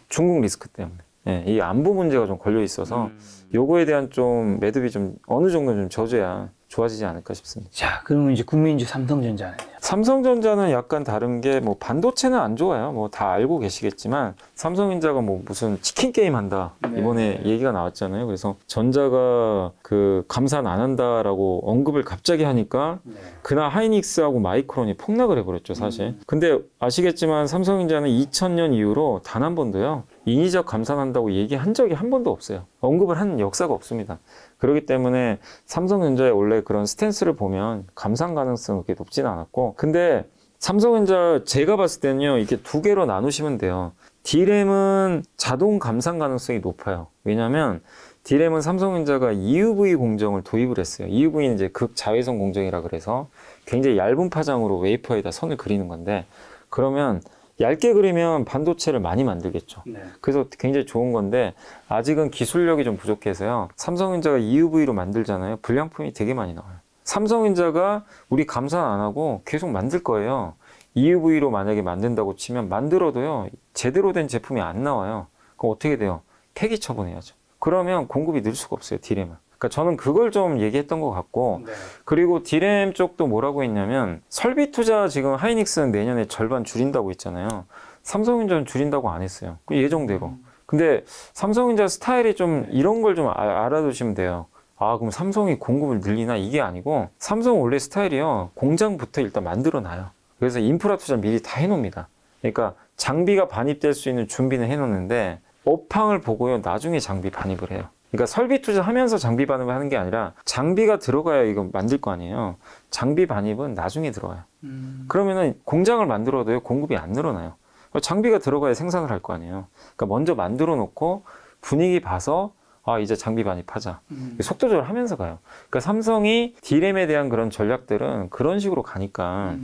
중국 리스크 때문에. 예, 이 안보 문제가 좀 걸려 있어서 요거에 대한 좀 매듭이 좀 어느 정도 좀 져줘야 좋아지지 않을까 싶습니다. 자, 그러면 이제 국민주 삼성전자는요? 삼성전자는 약간 다른 게, 뭐 반도체는 안 좋아요. 뭐 다 알고 계시겠지만 삼성전자가 뭐 무슨 치킨 게임 한다 이번에 얘기가 나왔잖아요. 그래서 전자가 그 감산 안 한다라고 언급을 갑자기 하니까 그날 하이닉스하고 마이크론이 폭락을 해버렸죠, 사실. 근데 아시겠지만 삼성전자는 2000년 이후로 단 한 번도요 인위적 감산한다고 얘기한 적이 한 번도 없어요. 언급을 한 역사가 없습니다. 그렇기 때문에 삼성전자의 원래 그런 스탠스를 보면 감산 가능성은 그렇게 높지는 않았고, 근데 삼성전자 제가 봤을 때는요, 이게 두 개로 나누시면 돼요. D램은 자동 감산 가능성이 높아요. 왜냐면 D램은 삼성전자가 EUV 공정을 도입을 했어요. EUV는 이제 극자외선 공정이라 그래서 굉장히 얇은 파장으로 웨이퍼에다 선을 그리는 건데, 그러면 얇게 그리면 반도체를 많이 만들겠죠. 네. 그래서 굉장히 좋은 건데 아직은 기술력이 좀 부족해서요. 삼성전자가 EUV로 만들잖아요. 불량품이 되게 많이 나와요. 삼성전자가 우리 감산 안 하고 계속 만들 거예요. EUV로 만약에 만든다고 치면 만들어도요, 제대로 된 제품이 안 나와요. 그럼 어떻게 돼요? 폐기 처분해야죠. 그러면 공급이 늘 수가 없어요, D램은. 그러니까 저는 그걸 좀 얘기했던 것 같고, 네. 그리고 D램 쪽도 뭐라고 했냐면 설비 투자 지금 하이닉스는 내년에 절반 줄인다고 했잖아요. 삼성전자는 줄인다고 안 했어요. 그 예정대로. 근데 삼성전자 스타일이 좀 이런 걸 좀 알아두시면 돼요. 아, 그럼 삼성이 공급을 늘리나? 이게 아니고, 삼성 원래 스타일이요, 공장부터 일단 만들어 놔요. 그래서 인프라 투자 미리 다 해놓습니다. 그러니까 장비가 반입될 수 있는 준비는 해놓는데 업황을 보고요, 나중에 장비 반입을 해요. 그러니까 설비 투자하면서 장비 반입을 하는 게 아니라 장비가 들어가야 이거 만들 거 아니에요. 장비 반입은 나중에 들어와요. 그러면은 공장을 만들어도요, 공급이 안 늘어나요. 장비가 들어가야 생산을 할 거 아니에요. 그러니까 먼저 만들어 놓고 분위기 봐서 아, 이제 장비 반입하자. 속도 조절하면서 가요. 그러니까 삼성이 D램에 대한 그런 전략들은 그런 식으로 가니까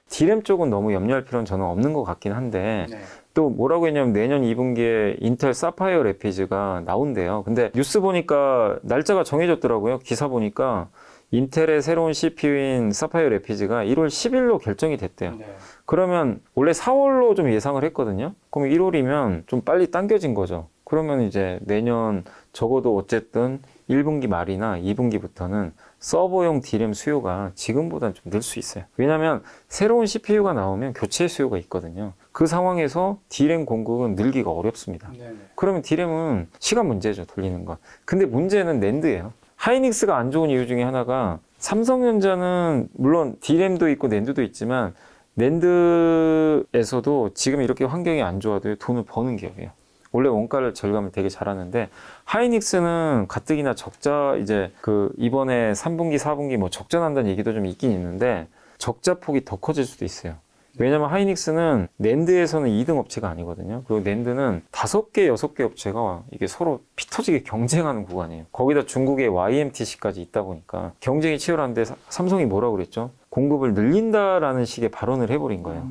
D램 쪽은 너무 염려할 필요는 저는 없는 것 같긴 한데, 네. 또 뭐라고 했냐면 내년 2분기에 인텔 사파이어 레피즈가 나온대요. 근데 뉴스 보니까 날짜가 정해졌더라고요. 기사 보니까 인텔의 새로운 CPU인 사파이어 레피즈가 1월 10일로 결정이 됐대요. 네. 그러면 원래 4월로 좀 예상을 했거든요. 그럼 1월이면 좀 빨리 당겨진 거죠. 그러면 이제 내년 적어도 어쨌든 1분기 말이나 2분기부터는 서버용 D램 수요가 지금보다는 좀 늘 수 있어요. 왜냐하면 새로운 CPU가 나오면 교체 수요가 있거든요. 그 상황에서 D램 공급은 늘기가 어렵습니다. 네네. 그러면 D램은 시간 문제죠, 돌리는 건. 근데 문제는 낸드예요. 하이닉스가 안 좋은 이유 중에 하나가 삼성전자는 물론 D램도 있고 낸드도 있지만 낸드에서도 지금 이렇게 환경이 안 좋아도 돈을 버는 기업이에요. 원래 원가를 절감을 되게 잘하는데 하이닉스는 가뜩이나 적자 이제 그 이번에 3분기 4분기 뭐 적자 난다는 얘기도 좀 있긴 있는데 적자 폭이 더 커질 수도 있어요. 왜냐면 하이닉스는 낸드에서는 2등 업체가 아니거든요. 그리고 낸드는 5개, 6개 업체가 이게 서로 피 터지게 경쟁하는 구간이에요. 거기다 중국의 YMTC까지 있다 보니까 경쟁이 치열한데 삼성이 뭐라고 그랬죠? 공급을 늘린다라는 식의 발언을 해버린 거예요.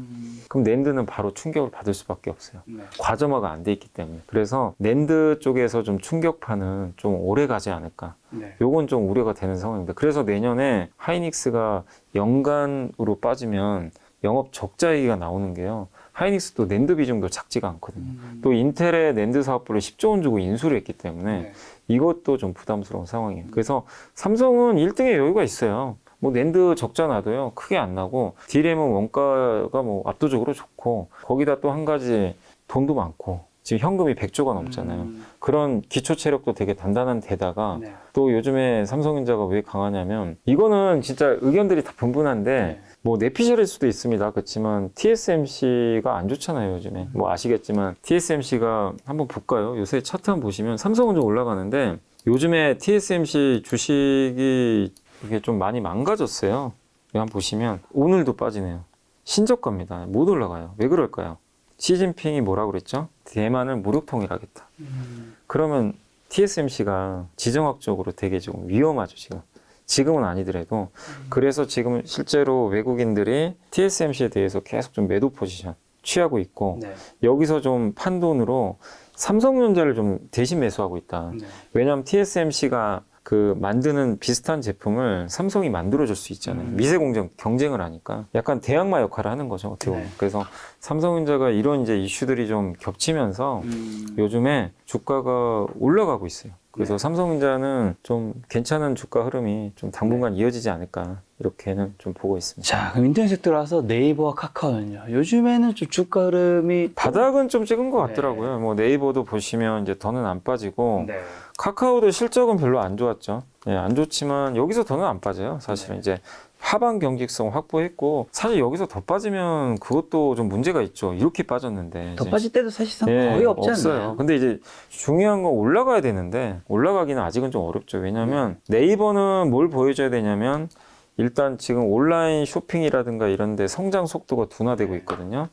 그럼 낸드는 바로 충격을 받을 수밖에 없어요. 네. 과점화가 안 돼 있기 때문에. 그래서 낸드 쪽에서 좀 충격파는 좀 오래 가지 않을까. 네. 요건 좀 우려가 되는 상황입니다. 그래서 내년에 하이닉스가 연간으로 빠지면 영업 적자 얘기가 나오는 게요. 하이닉스도 낸드 비중도 작지가 않거든요. 또 인텔의 낸드 사업부를 10조 원 주고 인수를 했기 때문에 네. 이것도 좀 부담스러운 상황이에요. 그래서 삼성은 1등의 여유가 있어요. 뭐 낸드 적자 나도요, 크게 안 나고, D램은 원가가 뭐 압도적으로 좋고, 거기다 또 한 가지 돈도 많고, 지금 현금이 100조가 넘잖아요. 그런 기초 체력도 되게 단단한 데다가, 네. 또 요즘에 삼성전자가 왜 강하냐면, 이거는 진짜 의견들이 다 분분한데, 네. 뭐 내피셜일 수도 있습니다. 그렇지만 TSMC가 안 좋잖아요, 요즘에. 뭐 아시겠지만 TSMC가 한번 볼까요? 요새 차트 한번 보시면 삼성은 좀 올라가는데 요즘에 TSMC 주식이 이게 좀 많이 망가졌어요. 여기 한번 보시면 오늘도 빠지네요. 신저가입니다. 못 올라가요. 왜 그럴까요? 시진핑이 뭐라고 그랬죠? 대만을 무력 통일하겠다. 그러면 TSMC가 지정학적으로 되게 좀 위험하죠, 지금. 지금은 아니더라도. 그래서 지금 실제로 외국인들이 TSMC에 대해서 계속 좀 매도 포지션 취하고 있고, 네. 여기서 좀 판돈으로 삼성전자를 좀 대신 매수하고 있다. 네. 왜냐하면 TSMC가 그 만드는 비슷한 제품을 삼성이 만들어줄 수 있잖아요. 미세 공정 경쟁을 하니까 약간 대항마 역할을 하는 거죠, 어떻게 보면. 네. 그래서 삼성전자가 이런 이제 이슈들이 좀 겹치면서 요즘에 주가가 올라가고 있어요. 그래서 네. 삼성전자는 좀 괜찮은 주가 흐름이 좀 당분간 이어지지 않을까 이렇게는 좀 보고 있습니다. 자, 그럼 인터넷에 들어와서 네이버와 카카오는요. 요즘에는 좀 주가 흐름이 바닥은 좀 찍은 것 네. 같더라고요. 뭐 네이버도 보시면 이제 더는 안 빠지고 네. 카카오도 실적은 별로 안 좋았죠. 네, 안 좋지만 여기서 더는 안 빠져요. 사실은 네. 이제 하방 경직성 확보했고 사실 여기서 더 빠지면 그것도 좀 문제가 있죠. 이렇게 빠졌는데 더 이제. 빠질 때도 사실상 예, 거의 없지 없어요. 않나요? 근데 이제 중요한 건 올라가야 되는데 올라가기는 아직은 좀 어렵죠. 왜냐하면 네이버는 뭘 보여줘야 되냐면 일단 지금 온라인 쇼핑이라든가 이런 데 성장 속도가 둔화되고 있거든요.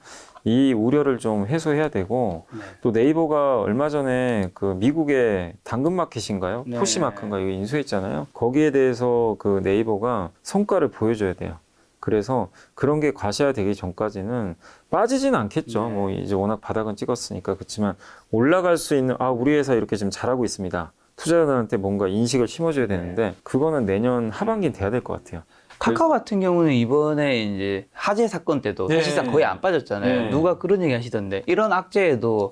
이 우려를 좀 해소해야 되고 또 네이버가 얼마 전에 그 미국의 당근마켓인가요? 네. 토시마크인가 이거 인수했잖아요. 거기에 대해서 그 네이버가 성과를 보여줘야 돼요. 그래서 그런 게 과시화되기 전까지는 빠지진 않겠죠. 뭐 이제 워낙 바닥은 찍었으니까. 그렇지만 올라갈 수 있는 우리 회사 이렇게 지금 잘하고 있습니다. 투자자들한테 뭔가 인식을 심어줘야 되는데 그거는 내년 하반기는 돼야 될 것 같아요. 카카오 같은 경우는 이번에 이제 화재 사건 때도 네. 사실상 거의 안 빠졌잖아요. 네. 누가 그런 얘기 하시던데 이런 악재에도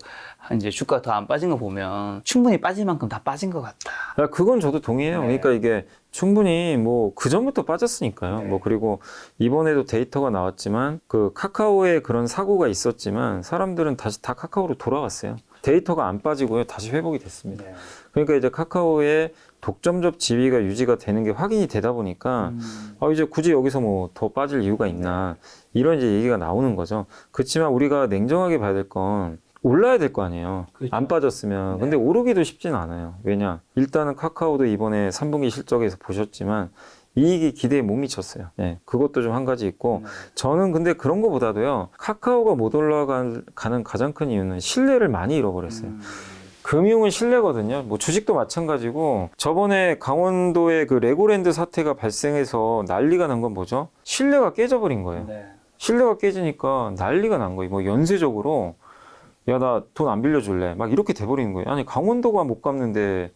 이제 주가 더 안 빠진 거 보면 충분히 빠질 만큼 다 빠진 것 같다. 그건 저도 동의해요. 네. 그러니까 이게 충분히 뭐 그전부터 빠졌으니까요. 네. 뭐 그리고 이번에도 데이터가 나왔지만 그 카카오에 그런 사고가 있었지만 사람들은 다시 다 카카오로 돌아왔어요. 데이터가 안 빠지고요. 다시 회복이 됐습니다. 그러니까 이제 카카오의 독점적 지위가 유지가 되는 게 확인이 되다 보니까 이제 굳이 여기서 뭐 더 빠질 이유가 있나 이런 이제 얘기가 나오는 거죠. 그렇지만 우리가 냉정하게 봐야 될 건 올라야 될 거 아니에요. 그렇죠. 안 빠졌으면. 근데 오르기도 쉽진 않아요. 왜냐? 일단은 카카오도 이번에 3분기 실적에서 보셨지만 이익이 기대에 못 미쳤어요. 네, 그것도 좀 한 가지 있고 저는 근데 그런 거보다도요. 카카오가 못 올라가는 가장 큰 이유는 신뢰를 많이 잃어버렸어요. 금융은 신뢰거든요. 뭐 주식도 마찬가지고 저번에 강원도에 그 레고랜드 사태가 발생해서 난리가 난 건 뭐죠? 신뢰가 깨져버린 거예요. 신뢰가 깨지니까 난리가 난 거예요. 뭐 연쇄적으로 야, 나 돈 안 빌려줄래? 막 이렇게 돼버리는 거예요. 아니 강원도가 못 갚는데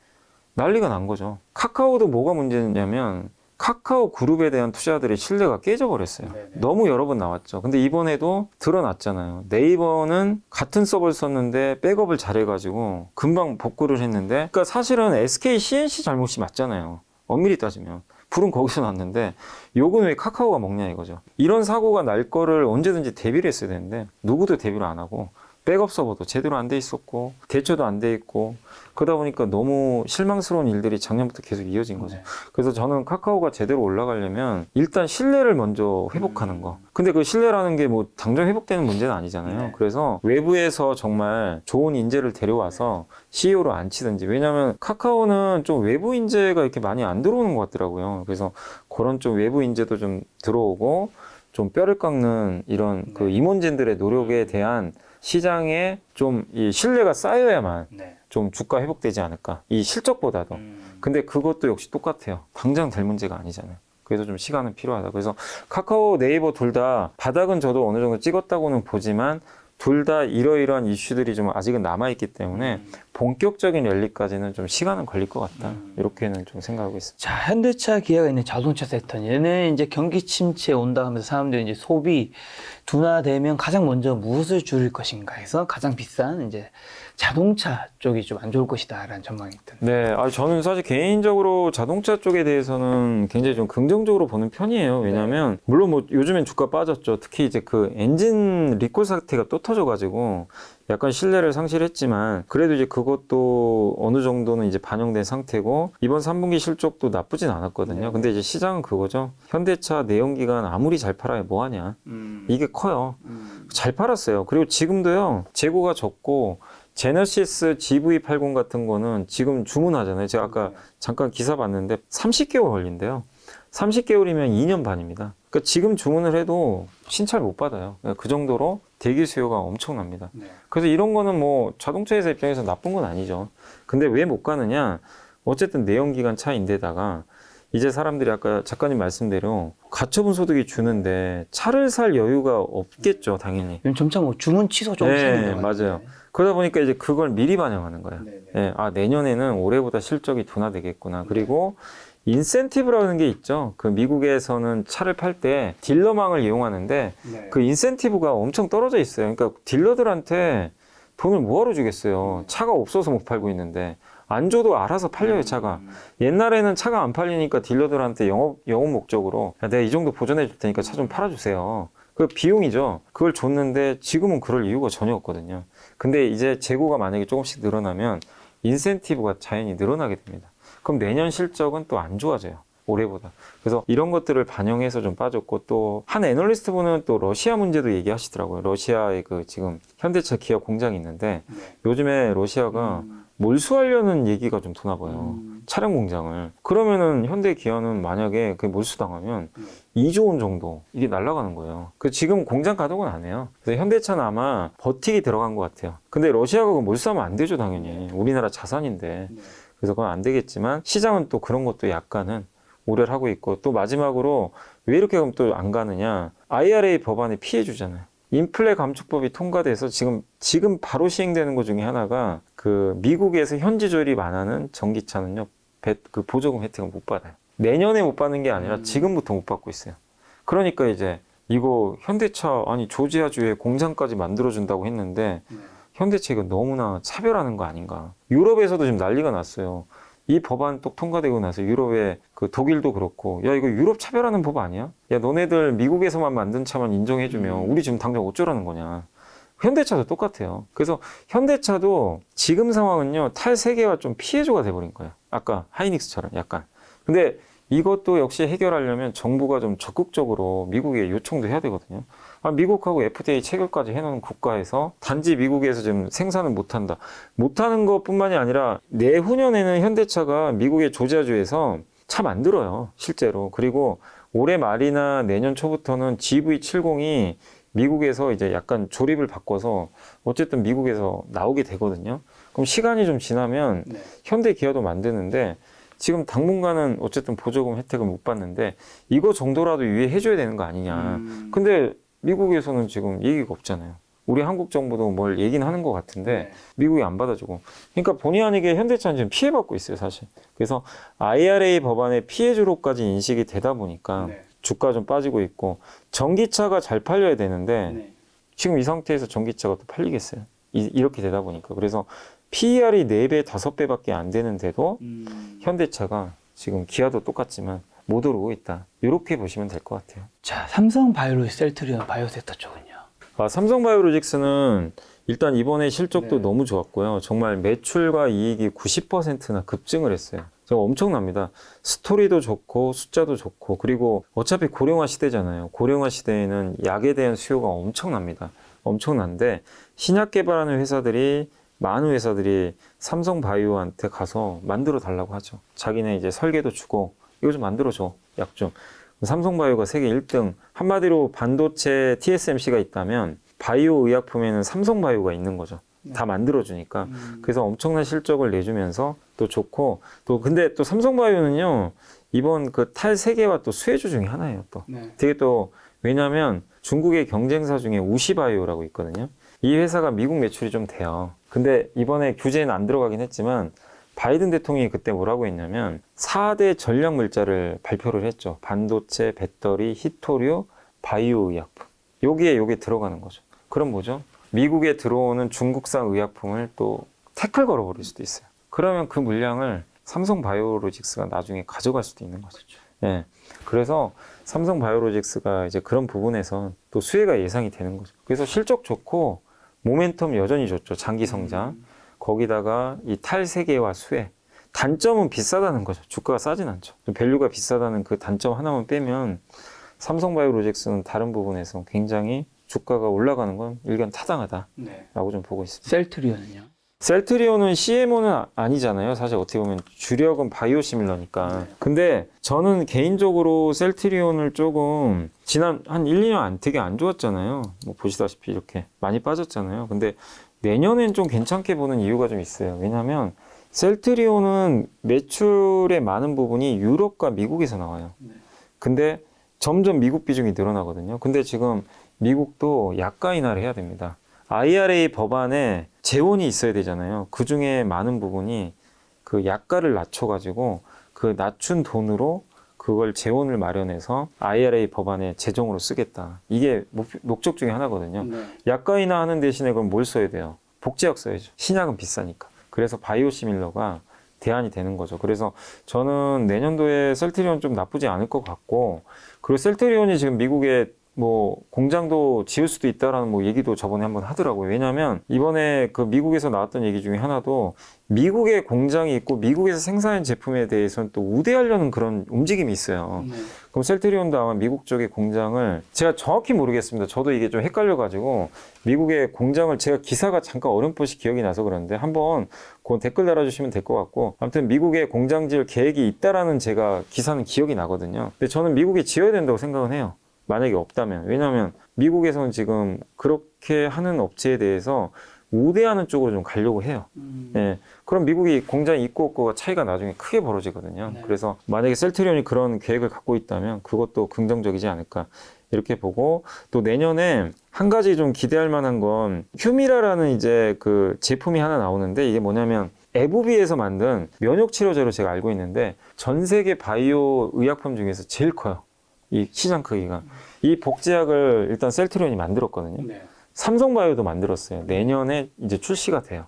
난리가 난 거죠. 카카오도 뭐가 문제냐면 카카오 그룹에 대한 투자들의 신뢰가 깨져버렸어요. 너무 여러 번 나왔죠. 근데 이번에도 드러났잖아요. 네이버는 같은 서버를 썼는데 백업을 잘해가지고 금방 복구를 했는데 그러니까 사실은 SK CNC 잘못이 맞잖아요. 엄밀히 따지면. 불은 거기서 났는데 욕은 왜 카카오가 먹냐 이거죠. 이런 사고가 날 거를 언제든지 대비를 했어야 되는데 누구도 대비를 안 하고 백업 서버도 제대로 안 돼 있었고 대처도 안 돼 있고 그러다 보니까 너무 실망스러운 일들이 작년부터 계속 이어진 거죠. 그래서 저는 카카오가 제대로 올라가려면 일단 신뢰를 먼저 회복하는 거. 근데 그 신뢰라는 게 뭐 당장 회복되는 문제는 아니잖아요. 그래서 외부에서 정말 좋은 인재를 데려와서 CEO로 앉히든지. 왜냐하면 카카오는 좀 외부 인재가 이렇게 많이 안 들어오는 것 같더라고요. 그래서 그런 좀 외부 인재도 좀 들어오고 좀 뼈를 깎는 이런 그 임원진들의 노력에 대한 시장에 좀 이 신뢰가 쌓여야만 좀 주가 회복되지 않을까. 이 실적보다도. 근데 그것도 역시 똑같아요. 당장 될 문제가 아니잖아요. 그래서 좀 시간은 필요하다. 그래서 카카오, 네이버 둘 다 바닥은 저도 어느 정도 찍었다고는 보지만 둘 다 이러이러한 이슈들이 좀 아직은 남아있기 때문에 본격적인 랠리까지는 좀 시간은 걸릴 것 같다. 이렇게는 좀 생각하고 있습니다. 자, 현대차, 기아가 있는 자동차 섹터. 얘는 이제 경기 침체 온다 하면서 사람들이 이제 소비 둔화되면 가장 먼저 무엇을 줄일 것인가 해서 가장 비싼 이제 자동차 쪽이 좀 안 좋을 것이다라는 전망이 있던데. 네, 저는 사실 개인적으로 자동차 쪽에 대해서는 굉장히 좀 긍정적으로 보는 편이에요. 왜냐하면 물론 뭐 요즘엔 주가 빠졌죠. 특히 이제 그 엔진 리콜 사태가 또 터져가지고 약간 신뢰를 상실했지만 그래도 이제 그것도 어느 정도는 이제 반영된 상태고 이번 3분기 실적도 나쁘진 않았거든요. 근데 이제 시장은 그거죠. 현대차 내연기관 아무리 잘 팔아야 뭐하냐. 이게 커요. 잘 팔았어요. 그리고 지금도요. 재고가 적고 제너시스 GV80 같은 거는 지금 주문하잖아요. 제가 아까 잠깐 기사 봤는데 30개월 걸린대요. 30개월이면 2년 반입니다. 그러니까 지금 주문을 해도 신차를 못 받아요. 그 정도로 대기 수요가 엄청납니다. 그래서 이런 거는 뭐 자동차 회사 입장에서 나쁜 건 아니죠. 근데 왜 못 가느냐? 어쨌든 내연기관 차인데다가 이제 사람들이 아까 작가님 말씀대로 가처분 소득이 주는데 차를 살 여유가 없겠죠, 당연히. 점차 뭐 주문 취소 좀 네, 맞아요. 그러다 보니까 이제 그걸 미리 반영하는 거예요. 네, 내년에는 올해보다 실적이 둔화되겠구나. 그리고 인센티브라는 게 있죠. 그 미국에서는 차를 팔 때 딜러망을 이용하는데 그 인센티브가 엄청 떨어져 있어요. 그러니까 딜러들한테 돈을 뭐하러 주겠어요. 차가 없어서 못 팔고 있는데. 안 줘도 알아서 팔려요, 차가. 옛날에는 차가 안 팔리니까 딜러들한테 영업 목적으로 야, 내가 이 정도 보전해 줄 테니까 차 좀 팔아주세요. 그 비용이죠. 그걸 줬는데 지금은 그럴 이유가 전혀 없거든요. 근데 이제 재고가 만약에 조금씩 늘어나면 인센티브가 자연히 늘어나게 됩니다. 그럼 내년 실적은 또 안 좋아져요. 올해보다. 그래서 이런 것들을 반영해서 좀 빠졌고 또 한 애널리스트 분은 또 러시아 문제도 얘기하시더라고요. 러시아에 그 지금 현대차 기아 공장이 있는데 요즘에 러시아가 몰수하려는 얘기가 좀 도나 봐요. 차량 공장을. 그러면은 현대 기아는 만약에 그게 몰수당하면 2조 원 정도 이게 날아가는 거예요. 그 지금 공장 가동은 안 해요. 그래서 현대차는 아마 버티기 들어간 것 같아요. 근데 러시아가 그거 몰수하면 안 되죠, 당연히. 우리나라 자산인데. 그래서 그건 안 되겠지만 시장은 또 그런 것도 약간은 우려를 하고 있고, 또 마지막으로 왜 이렇게 그럼 또 안 가느냐. IRA 법안에 피해 주잖아요. 인플레 감축법이 통과돼서 지금 바로 시행되는 것 중에 하나가 그 미국에서 현지 조립 안 하는 전기차는요, 그 보조금 혜택을 못 받아요. 내년에 못 받는 게 아니라 지금부터 못 받고 있어요. 그러니까 이제 이거 현대차, 아니 조지아주에 공장까지 만들어준다고 했는데 현대차 이거 너무나 차별하는 거 아닌가. 유럽에서도 지금 난리가 났어요. 이 법안 또 통과되고 나서 유럽의 그 독일도 그렇고, 야 이거 유럽 차별하는 법 아니야? 야 너네들 미국에서만 만든 차만 인정해주면 우리 지금 당장 어쩌라는 거냐. 현대차도 똑같아요. 그래서 현대차도 지금 상황은요, 탈 세계와 좀 피해조가 돼버린 거예요. 아까 하이닉스처럼 약간. 근데 이것도 역시 해결하려면 정부가 좀 적극적으로 미국에 요청도 해야 되거든요. 미국하고 FTA 체결까지 해놓은 국가에서 단지 미국에서 지금 생산을 못한다. 못하는 것뿐만이 아니라 내후년에는 현대차가 미국의 조지아주에서 차 만들어요, 실제로. 그리고 올해 말이나 내년 초부터는 GV70이 미국에서 이제 약간 조립을 바꿔서 어쨌든 미국에서 나오게 되거든요. 그럼 시간이 좀 지나면 현대 기아도 만드는데, 지금 당분간은 어쨌든 보조금 혜택을 못 받는데 이거 정도라도 유예해줘야 되는 거 아니냐. 근데 미국에서는 지금 얘기가 없잖아요. 우리 한국 정부도 뭘 얘기는 하는 것 같은데 미국이 안 받아주고. 그러니까 본의 아니게 현대차는 지금 피해받고 있어요, 사실. 그래서 IRA 법안의 피해주로까지 인식이 되다 보니까 주가 좀 빠지고 있고, 전기차가 잘 팔려야 되는데 지금 이 상태에서 전기차가 또 팔리겠어요. 이렇게 되다 보니까. 그래서 PER이 4배, 5배밖에 안 되는데도 현대차가 지금 기아도 똑같지만 못 오르고 있다. 이렇게 보시면 될 것 같아요. 자, 삼성 바이오로직, 셀트리온, 바이오섹터 쪽은요? 삼성 바이오로직스는 일단 이번에 실적도 너무 좋았고요. 정말 매출과 이익이 90%나 급증을 했어요. 엄청납니다. 스토리도 좋고 숫자도 좋고, 그리고 어차피 고령화 시대잖아요. 고령화 시대에는 약에 대한 수요가 엄청납니다. 엄청난데 신약 개발하는 회사들이, 많은 회사들이 삼성 바이오한테 가서 만들어 달라고 하죠. 자기네 이제 설계도 주고 이거 좀 만들어 줘, 약 좀. 삼성 바이오가 세계 1등. 한마디로 반도체 TSMC가 있다면 바이오 의약품에는 삼성 바이오가 있는 거죠. 다 만들어 주니까. 그래서 엄청난 실적을 내주면서 또 좋고, 또 근데 또 삼성 바이오는요, 이번 그 탈세계화 또 수혜주 중에 하나예요. 또 되게 또, 왜냐면 중국의 경쟁사 중에 우시바이오라고 있거든요. 이 회사가 미국 매출이 좀 돼요. 근데 이번에 규제는 안 들어가긴 했지만 바이든 대통령이 그때 뭐라고 했냐면 4대 전략 물자를 발표를 했죠. 반도체, 배터리, 히토류, 바이오 의약품. 요게 들어가는 거죠. 그럼 뭐죠? 미국에 들어오는 중국산 의약품을 또 태클 걸어버릴 수도 있어요. 그러면 그 물량을 삼성 바이오로직스가 나중에 가져갈 수도 있는 거죠. 예. 그래서 삼성 바이오로직스가 이제 그런 부분에서 또 수혜가 예상이 되는 거죠. 그래서 실적 좋고 모멘텀 여전히 좋죠. 장기 성장. 거기다가 이 탈세계화 수혜. 단점은 비싸다는 거죠. 주가가 싸진 않죠. 밸류가 비싸다는 그 단점 하나만 빼면 삼성 바이오로직스는 다른 부분에서 굉장히 주가가 올라가는 건 일견 타당하다라고 좀 보고 있습니다. 셀트리온은요? 셀트리온은 CMO는 아니잖아요. 사실 어떻게 보면 주력은 바이오시밀러니까. 근데 저는 개인적으로 셀트리온을 조금 지난 한 1, 2년 되게 안 좋았잖아요. 뭐 보시다시피 이렇게 많이 빠졌잖아요. 근데 내년엔 좀 괜찮게 보는 이유가 좀 있어요. 왜냐하면 셀트리온은 매출의 많은 부분이 유럽과 미국에서 나와요. 근데 점점 미국 비중이 늘어나거든요. 근데 지금 미국도 약가 인하를 해야 됩니다. IRA 법안에 재원이 있어야 되잖아요. 그 중에 많은 부분이 그 약가를 낮춰가지고 그 낮춘 돈으로 그걸 재원을 마련해서 IRA 법안에 재정으로 쓰겠다. 이게 목적 중에 하나거든요. 약가 인하하는 대신에 그럼 뭘 써야 돼요? 복제약 써야죠. 신약은 비싸니까. 그래서 바이오시밀러가 대안이 되는 거죠. 그래서 저는 내년도에 셀트리온 좀 나쁘지 않을 것 같고, 그리고 셀트리온이 지금 미국에 뭐 공장도 지을 수도 있다라는 뭐 얘기도 저번에 한번 하더라고요. 왜냐하면 이번에 그 미국에서 나왔던 얘기 중에 하나도 미국에 공장이 있고 미국에서 생산한 제품에 대해서는 또 우대하려는 그런 움직임이 있어요. 그럼 셀트리온도 아마 미국 쪽의 공장을 제가 정확히 모르겠습니다. 저도 이게 좀 헷갈려가지고 미국의 공장을 제가 기사가 잠깐 어렴풋이 기억이 나서 그러는데 한번 그 댓글 달아주시면 될 것 같고 아무튼 미국에 공장 지을 계획이 있다라는 제가 기사는 기억이 나거든요. 근데 저는 미국에 지어야 된다고 생각은 해요. 만약에 없다면. 왜냐하면 미국에서는 지금 그렇게 하는 업체에 대해서 우대하는 쪽으로 좀 가려고 해요. 예. 그럼 미국이 공장이 있고 없고가 차이가 나중에 크게 벌어지거든요. 네. 그래서 만약에 셀트리온이 그런 계획을 갖고 있다면 그것도 긍정적이지 않을까 이렇게 보고 또 내년에 한 가지 좀 기대할 만한 건 휴미라라는 이제 그 제품이 하나 나오는데 이게 뭐냐면 에브비에서 만든 면역 치료제로 제가 알고 있는데 전 세계 바이오 의약품 중에서 제일 커요. 이 시장 크기가. 이 복제약을 일단 셀트리온이 만들었거든요. 네. 삼성바이오도 만들었어요. 내년에 이제 출시가 돼요.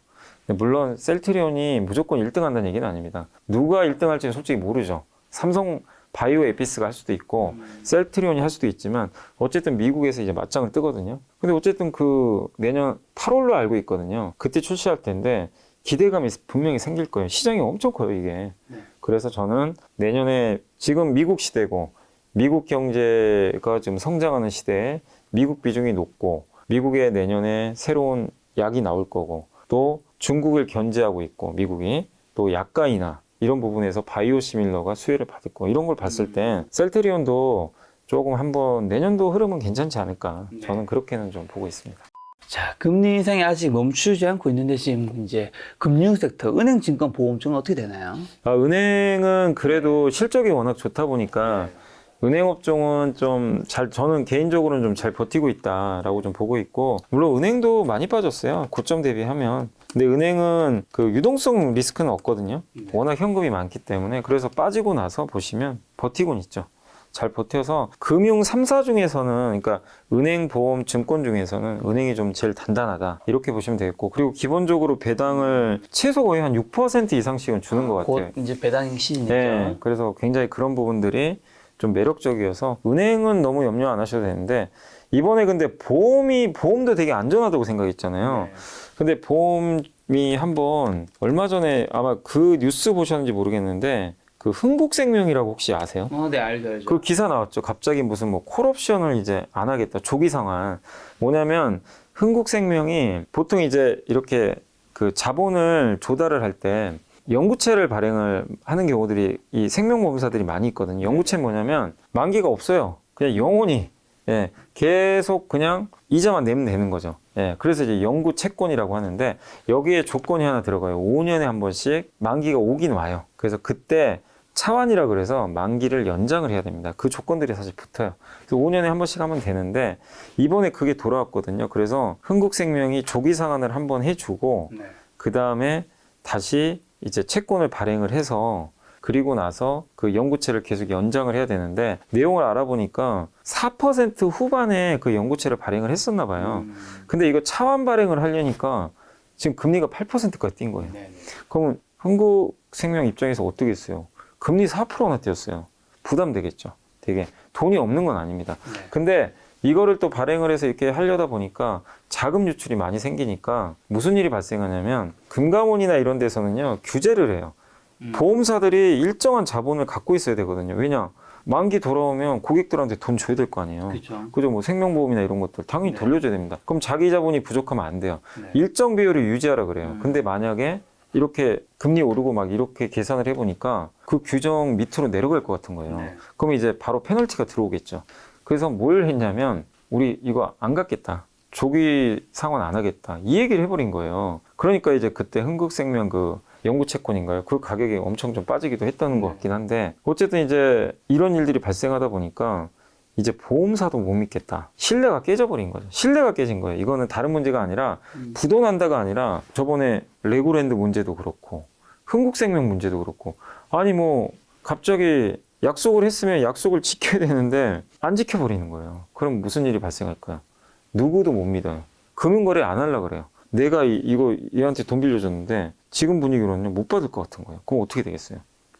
물론 셀트리온이 무조건 1등 한다는 얘기는 아닙니다. 누가 1등 할지는 솔직히 모르죠. 삼성 바이오 에피스가 할 수도 있고 셀트리온이 할 수도 있지만 어쨌든 미국에서 이제 맞짱을 뜨거든요. 근데 어쨌든 그 내년 8월로 알고 있거든요. 그때 출시할 텐데 기대감이 분명히 생길 거예요. 시장이 엄청 커요, 이게. 그래서 저는 내년에 지금 미국 시대고 미국 경제가 지금 성장하는 시대에 미국 비중이 높고 미국에 내년에 새로운 약이 나올 거고 또 중국을 견제하고 있고 미국이 또 약가이나 이런 부분에서 바이오시밀러가 수혜를 받을 거 이런 걸 봤을 때 셀트리온도 조금 한번 내년도 흐름은 괜찮지 않을까 저는 그렇게는 좀 보고 있습니다. 자, 금리 인상이 아직 멈추지 않고 있는데 지금 이제 금융 섹터, 은행, 증권, 보험 쪽은 어떻게 되나요? 은행은 그래도 실적이 워낙 좋다 보니까 은행업종은 좀 저는 개인적으로는 좀 잘 버티고 있다라고 좀 보고 있고, 물론 은행도 많이 빠졌어요. 고점 대비하면. 근데 은행은 그 유동성 리스크는 없거든요. 워낙 현금이 많기 때문에. 그래서 빠지고 나서 보시면 버티고는 있죠. 잘 버텨서 금융 3사 중에서는, 그러니까 은행, 보험, 증권 중에서는 은행이 좀 제일 단단하다. 이렇게 보시면 되겠고, 그리고 기본적으로 배당을 최소 거의 한 6% 이상씩은 주는 것 같아요. 곧 이제 배당 시즌이죠. 네, 그래서 굉장히 그런 부분들이 좀 매력적이어서 은행은 너무 염려 안 하셔도 되는데, 이번에 근데 보험도 되게 안전하다고 생각했잖아요. 근데 보험이 한번 얼마 전에 아마 그 뉴스 보셨는지 모르겠는데, 그 흥국생명이라고 혹시 아세요? 네, 알죠. 그 기사 나왔죠. 갑자기 무슨 뭐 콜옵션을 이제 안 하겠다. 조기 상환. 뭐냐면 흥국생명이 보통 이제 이렇게 그 자본을 조달을 할 때 연구체를 발행을 하는 경우들이 이 생명보험사들이 많이 있거든요. 연구체는 뭐냐면 만기가 없어요. 그냥 영원히 계속 그냥 이자만 내면 되는 거죠. 그래서 이제 연구 채권이라고 하는데 여기에 조건이 하나 들어가요. 5년에 한 번씩 만기가 오긴 와요. 그래서 그때 차환이라 그래서 만기를 연장을 해야 됩니다. 그 조건들이 사실 붙어요. 그래서 5년에 한 번씩 하면 되는데 이번에 그게 돌아왔거든요. 그래서 흥국생명이 조기 상환을 한번 해주고 그 다음에 다시 이제 채권을 발행을 해서 그리고 나서 그 연구체를 계속 연장을 해야 되는데 내용을 알아보니까 4% 후반에 그 연구체를 발행을 했었나 봐요. 근데 이거 차환 발행을 하려니까 지금 금리가 8%까지 뛴 거예요. 그러면 흥국생명 입장에서 어떻게 했어요? 금리 4%나 뛰었어요. 부담되겠죠. 되게 돈이 없는 건 아닙니다. 근데 이거를 또 발행을 해서 이렇게 하려다 보니까 자금 유출이 많이 생기니까 무슨 일이 발생하냐면 금감원이나 이런 데서는요 규제를 해요. 보험사들이 일정한 자본을 갖고 있어야 되거든요. 왜냐? 만기 돌아오면 고객들한테 돈 줘야 될 거 아니에요. 그죠? 뭐 생명보험이나 이런 것들 당연히 돌려줘야 됩니다. 그럼 자기 자본이 부족하면 안 돼요. 일정 비율을 유지하라 그래요. 근데 만약에 이렇게 금리 오르고 막 이렇게 계산을 해보니까 그 규정 밑으로 내려갈 것 같은 거예요. 그럼 이제 바로 페널티가 들어오겠죠. 그래서 뭘 했냐면 우리 이거 안 갚겠다. 조기 상환 안 하겠다. 이 얘기를 해버린 거예요. 그러니까 이제 그때 흥국생명 그 연구채권인가요? 그 가격이 엄청 좀 빠지기도 했다는 것 같긴 한데 어쨌든 이제 이런 일들이 발생하다 보니까 이제 보험사도 못 믿겠다. 신뢰가 깨져버린 거죠. 신뢰가 깨진 거예요. 이거는 다른 문제가 아니라 부도난다가 아니라 저번에 레고랜드 문제도 그렇고 흥국생명 문제도 그렇고 아니 뭐 갑자기 약속을 했으면 약속을 지켜야 되는데 안 지켜버리는 거예요. 그럼 무슨 일이 발생할까요? 누구도 못 믿어요. 금융거래 안 하려고 그래요. 내가 이거 얘한테 돈 빌려줬는데 지금 분위기로는 못 받을 것 같은 거예요. 그럼 어떻게 되겠어요?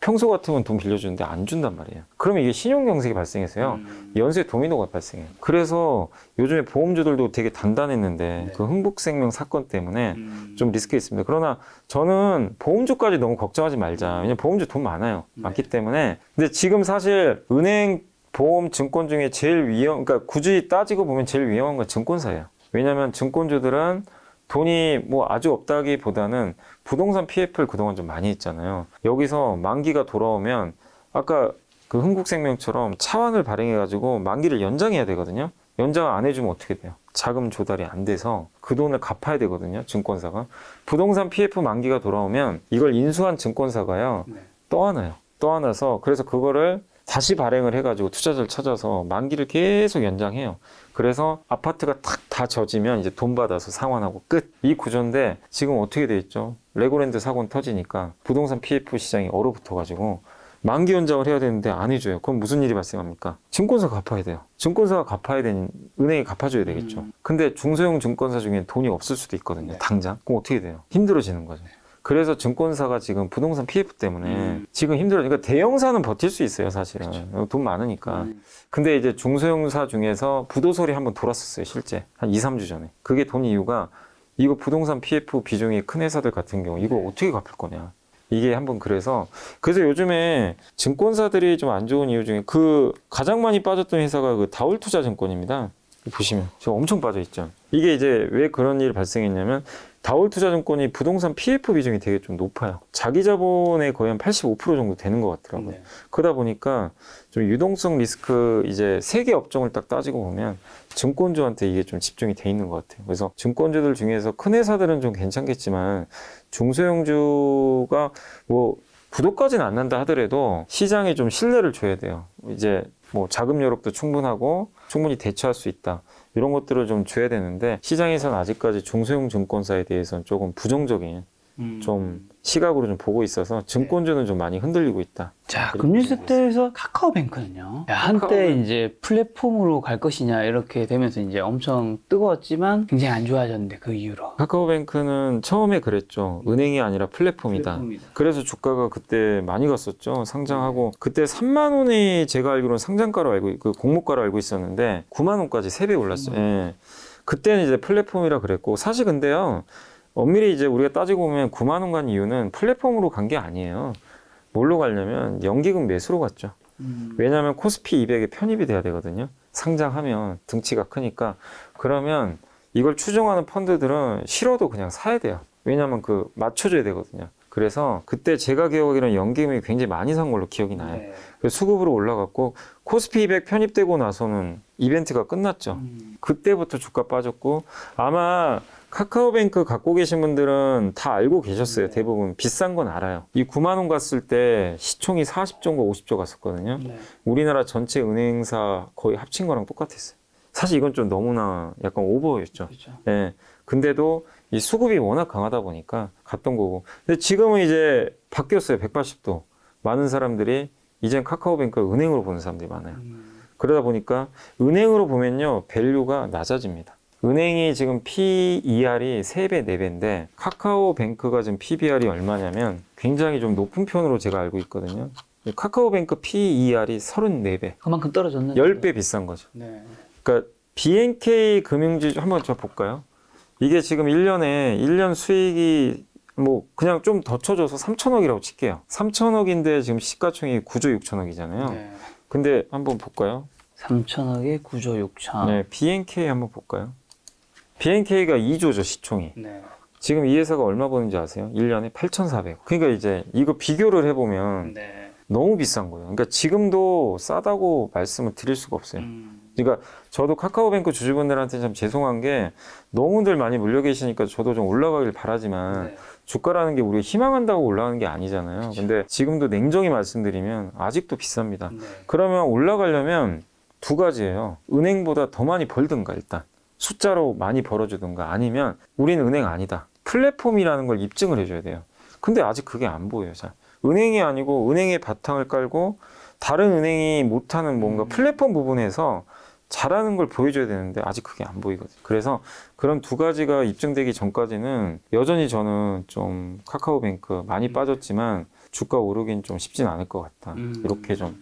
평소 같으면 돈 빌려주는데 안 준단 말이에요. 그러면 이게 신용경색이 발생해서요. 연쇄 도미노가 발생해요. 그래서 요즘에 보험주들도 되게 단단했는데 그 흥국생명 사건 때문에 좀 리스크가 있습니다. 그러나 저는 보험주까지 너무 걱정하지 말자. 왜냐면 보험주 돈 많아요. 많기 때문에. 근데 지금 사실 은행, 보험, 증권 중에 제일 그러니까 굳이 따지고 보면 제일 위험한 건 증권사예요. 왜냐면 증권주들은 돈이 뭐 아주 없다기보다는 부동산 PF를 그동안 좀 많이 했잖아요. 여기서 만기가 돌아오면 아까 그 흥국생명처럼 차환을 발행해가지고 만기를 연장해야 되거든요. 연장 안 해주면 어떻게 돼요? 자금 조달이 안 돼서 그 돈을 갚아야 되거든요. 증권사가. 부동산 PF 만기가 돌아오면 이걸 인수한 증권사가요. 떠안아요. 떠안아서 그래서 그거를 다시 발행을 해가지고 투자자를 찾아서 만기를 계속 연장해요. 그래서 아파트가 탁 다 젖으면 이제 돈 받아서 상환하고 끝. 이 구조인데 지금 어떻게 돼 있죠? 레고랜드 사고는 터지니까 부동산 PF 시장이 얼어붙어가지고 만기 연장을 해야 되는데 안 해줘요. 그럼 무슨 일이 발생합니까? 증권사가 갚아야 돼요. 증권사가 갚아야 되는 은행이 갚아줘야 되겠죠. 근데 중소형 증권사 중에 돈이 없을 수도 있거든요. 당장. 그럼 어떻게 돼요? 힘들어지는 거죠. 그래서 증권사가 지금 부동산 PF 때문에 지금 힘들어요. 그러니까 대형사는 버틸 수 있어요, 사실은. 돈 많으니까. 근데 이제 중소형사 중에서 부도설이 한번 돌았었어요, 실제. 한 2, 3주 전에. 그게 돈 이유가 이거 부동산 PF 비중이 큰 회사들 같은 경우 이거 어떻게 갚을 거냐. 이게 한번 그래서 요즘에 증권사들이 좀 안 좋은 이유 중에 그 가장 많이 빠졌던 회사가 그 다올투자증권입니다. 보시면 저 엄청 빠져 있죠. 이게 이제 왜 그런 일이 발생했냐면 다올투자증권이 부동산 PF 비중이 되게 좀 높아요. 자기 자본의 거의 한 85% 정도 되는 것 같더라고요. 그러다 보니까 좀 유동성 리스크 이제 세 개 업종을 딱 따지고 보면 증권주한테 이게 좀 집중이 돼 있는 것 같아요. 그래서 증권주들 중에서 큰 회사들은 좀 괜찮겠지만 중소형주가 뭐 부도까지는 안 난다 하더라도 시장에 좀 신뢰를 줘야 돼요. 이제 뭐 자금 여력도 충분하고 충분히 대처할 수 있다. 이런 것들을 좀 줘야 되는데 시장에서는 아직까지 중소형 증권사에 대해서는 조금 부정적인 좀 시각으로 좀 보고 있어서 증권주는 좀 많이 흔들리고 있다. 자, 금융 섹터에서 카카오뱅크는요. 한때 이제 플랫폼으로 갈 것이냐 이렇게 되면서 이제 엄청 뜨거웠지만 굉장히 안 좋아졌는데 그 이후로. 카카오뱅크는 처음에 그랬죠. 은행이 아니라 플랫폼이다. 그래서 주가가 그때 많이 갔었죠. 상장하고 그때 3만 원이 제가 알기로는 상장가로 그 공모가로 알고 있었는데 9만 원까지 3배 올랐어요. 예. 그때는 이제 플랫폼이라 그랬고 사실 근데요. 엄밀히 이제 우리가 따지고 보면 9만 원 간 이유는 플랫폼으로 간 게 아니에요. 뭘로 가려면 연기금 매수로 갔죠. 왜냐하면 코스피 200에 편입이 돼야 되거든요. 상장하면 등치가 크니까. 그러면 이걸 추종하는 펀드들은 싫어도 그냥 사야 돼요. 왜냐하면 그 맞춰줘야 되거든요. 그래서 그때 제가 기억하기로는 연기금이 굉장히 많이 산 걸로 기억이 나요. 그래서 수급으로 올라갔고 코스피 200 편입되고 나서는 이벤트가 끝났죠. 그때부터 주가 빠졌고 아마 카카오뱅크 갖고 계신 분들은 다 알고 계셨어요. 대부분 비싼 건 알아요. 이 9만 원 갔을 때 시총이 40조인가 50조 갔었거든요. 우리나라 전체 은행사 거의 합친 거랑 똑같았어요. 사실 이건 좀 너무나 약간 오버였죠. 네. 근데도 이 수급이 워낙 강하다 보니까 갔던 거고. 근데 지금은 이제 바뀌었어요. 180도. 많은 사람들이 이젠 카카오뱅크를 은행으로 보는 사람들이 많아요. 그러다 보니까 은행으로 보면요. 밸류가 낮아집니다. 은행이 지금 PER이 3배, 4배인데 카카오뱅크가 지금 PBR이 얼마냐면 굉장히 좀 높은 편으로 제가 알고 있거든요. 카카오뱅크 PER이 34배. 그만큼 떨어졌는데. 10배 비싼 거죠. 네. 그러니까 BNK 금융지주 한번 저 볼까요? 이게 지금 1년 수익이 뭐 그냥 좀 더 쳐줘서 3천억이라고 칠게요. 3천억인데 지금 시가총액이 9조 6천억이잖아요. 네. 근데 한번 볼까요? 3천억에 9조 6천. 네, BNK 한번 볼까요? BNK가 2조죠, 시총이. 네. 지금 이 회사가 얼마 버는지 아세요? 1년에 8,400. 그러니까 이제 이거 비교를 해보면 네. 너무 비싼 거예요. 그러니까 지금도 싸다고 말씀을 드릴 수가 없어요. 그러니까 저도 카카오뱅크 주주분들한테 참 죄송한 게 너무들 많이 물려 계시니까 저도 좀 올라가길 바라지만 주가라는 게 우리가 희망한다고 올라가는 게 아니잖아요. 근데 지금도 냉정히 말씀드리면 아직도 비쌉니다. 그러면 올라가려면 두 가지예요. 은행보다 더 많이 벌든가 일단. 숫자로 많이 벌어주든가 아니면 우리는 은행 아니다. 플랫폼이라는 걸 입증을 해줘야 돼요. 근데 아직 그게 안 보여요. 잘. 은행이 아니고 은행의 바탕을 깔고 다른 은행이 못하는 뭔가 플랫폼 부분에서 잘하는 걸 보여줘야 되는데 아직 그게 안 보이거든요. 그래서 그런 두 가지가 입증되기 전까지는 여전히 저는 좀 카카오뱅크 많이 빠졌지만 주가 오르긴 좀 쉽진 않을 것 같다. 이렇게 좀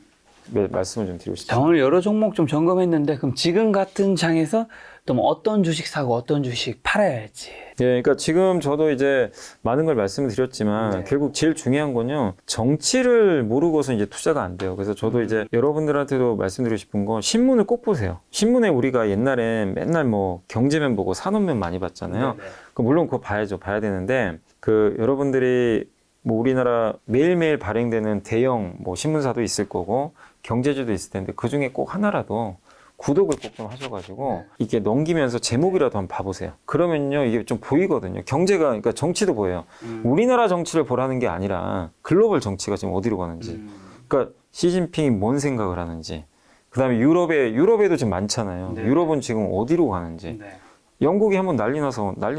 말씀을 좀 드리고 싶습니다. 자, 오늘 여러 종목 좀 점검했는데 그럼 지금 같은 장에서 또 뭐 어떤 주식 사고 어떤 주식 팔아야 할지. 예, 그러니까 지금 저도 이제 많은 걸 말씀드렸지만 네. 결국 제일 중요한 건요. 정치를 모르고서 이제 투자가 안 돼요. 그래서 저도 이제 여러분들한테도 말씀드리고 싶은 건 신문을 꼭 보세요. 신문에 우리가 옛날에 맨날 뭐 경제면 보고 산업면 많이 봤잖아요. 물론 그거 봐야죠. 봐야 되는데 여러분들이 뭐 우리나라 매일매일 발행되는 대형 뭐 신문사도 있을 거고 경제지도 있을 텐데 그 중에 꼭 하나라도 구독을 꼭 좀 하셔가지고 이렇게 넘기면서 제목이라도 한번 봐보세요. 그러면요 이게 좀 보이거든요. 경제가 그러니까 정치도 보여요. 우리나라 정치를 보라는 게 아니라 글로벌 정치가 지금 어디로 가는지. 그러니까 시진핑이 뭔 생각을 하는지. 그다음에 유럽에도 지금 많잖아요. 네. 유럽은 지금 어디로 가는지. 네. 영국이 한번 난리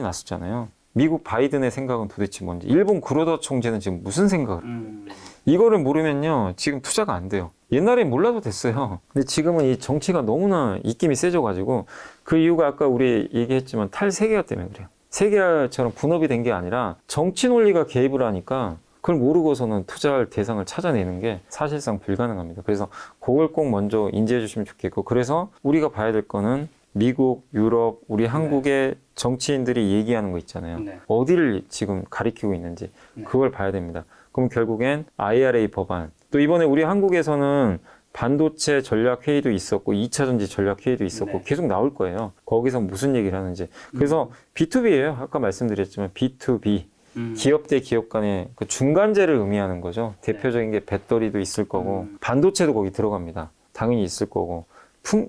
났었잖아요. 미국 바이든의 생각은 도대체 뭔지. 일본 구로다 총재는 지금 무슨 생각을. 이거를 모르면요 지금 투자가 안 돼요. 옛날엔 몰라도 됐어요. 근데 지금은 이 정치가 너무나 입김이 세져가지고 그 이유가 아까 우리 얘기했지만 탈세계화 때문에 그래요. 세계화처럼 분업이 된 게 아니라 정치 논리가 개입을 하니까 그걸 모르고서는 투자할 대상을 찾아내는 게 사실상 불가능합니다. 그래서 그걸 꼭 먼저 인지해 주시면 좋겠고, 그래서 우리가 봐야 될 거는 미국, 유럽, 우리 한국의 정치인들이 얘기하는 거 있잖아요. 네. 어디를 지금 가리키고 있는지 네. 그걸 봐야 됩니다. 그럼 결국엔 IRA 법안, 또 이번에 우리 한국에서는 반도체 전략 회의도 있었고 2차 전지 전략 회의도 있었고 네. 계속 계속 나올 거예요. 거기서 무슨 얘기를 하는지. 그래서 B2B예요. 아까 말씀드렸지만 B2B. 기업 대 기업 간의 그 중간재를 의미하는 거죠. 대표적인 게 배터리도 있을 거고 반도체도 거기 들어갑니다. 당연히 있을 거고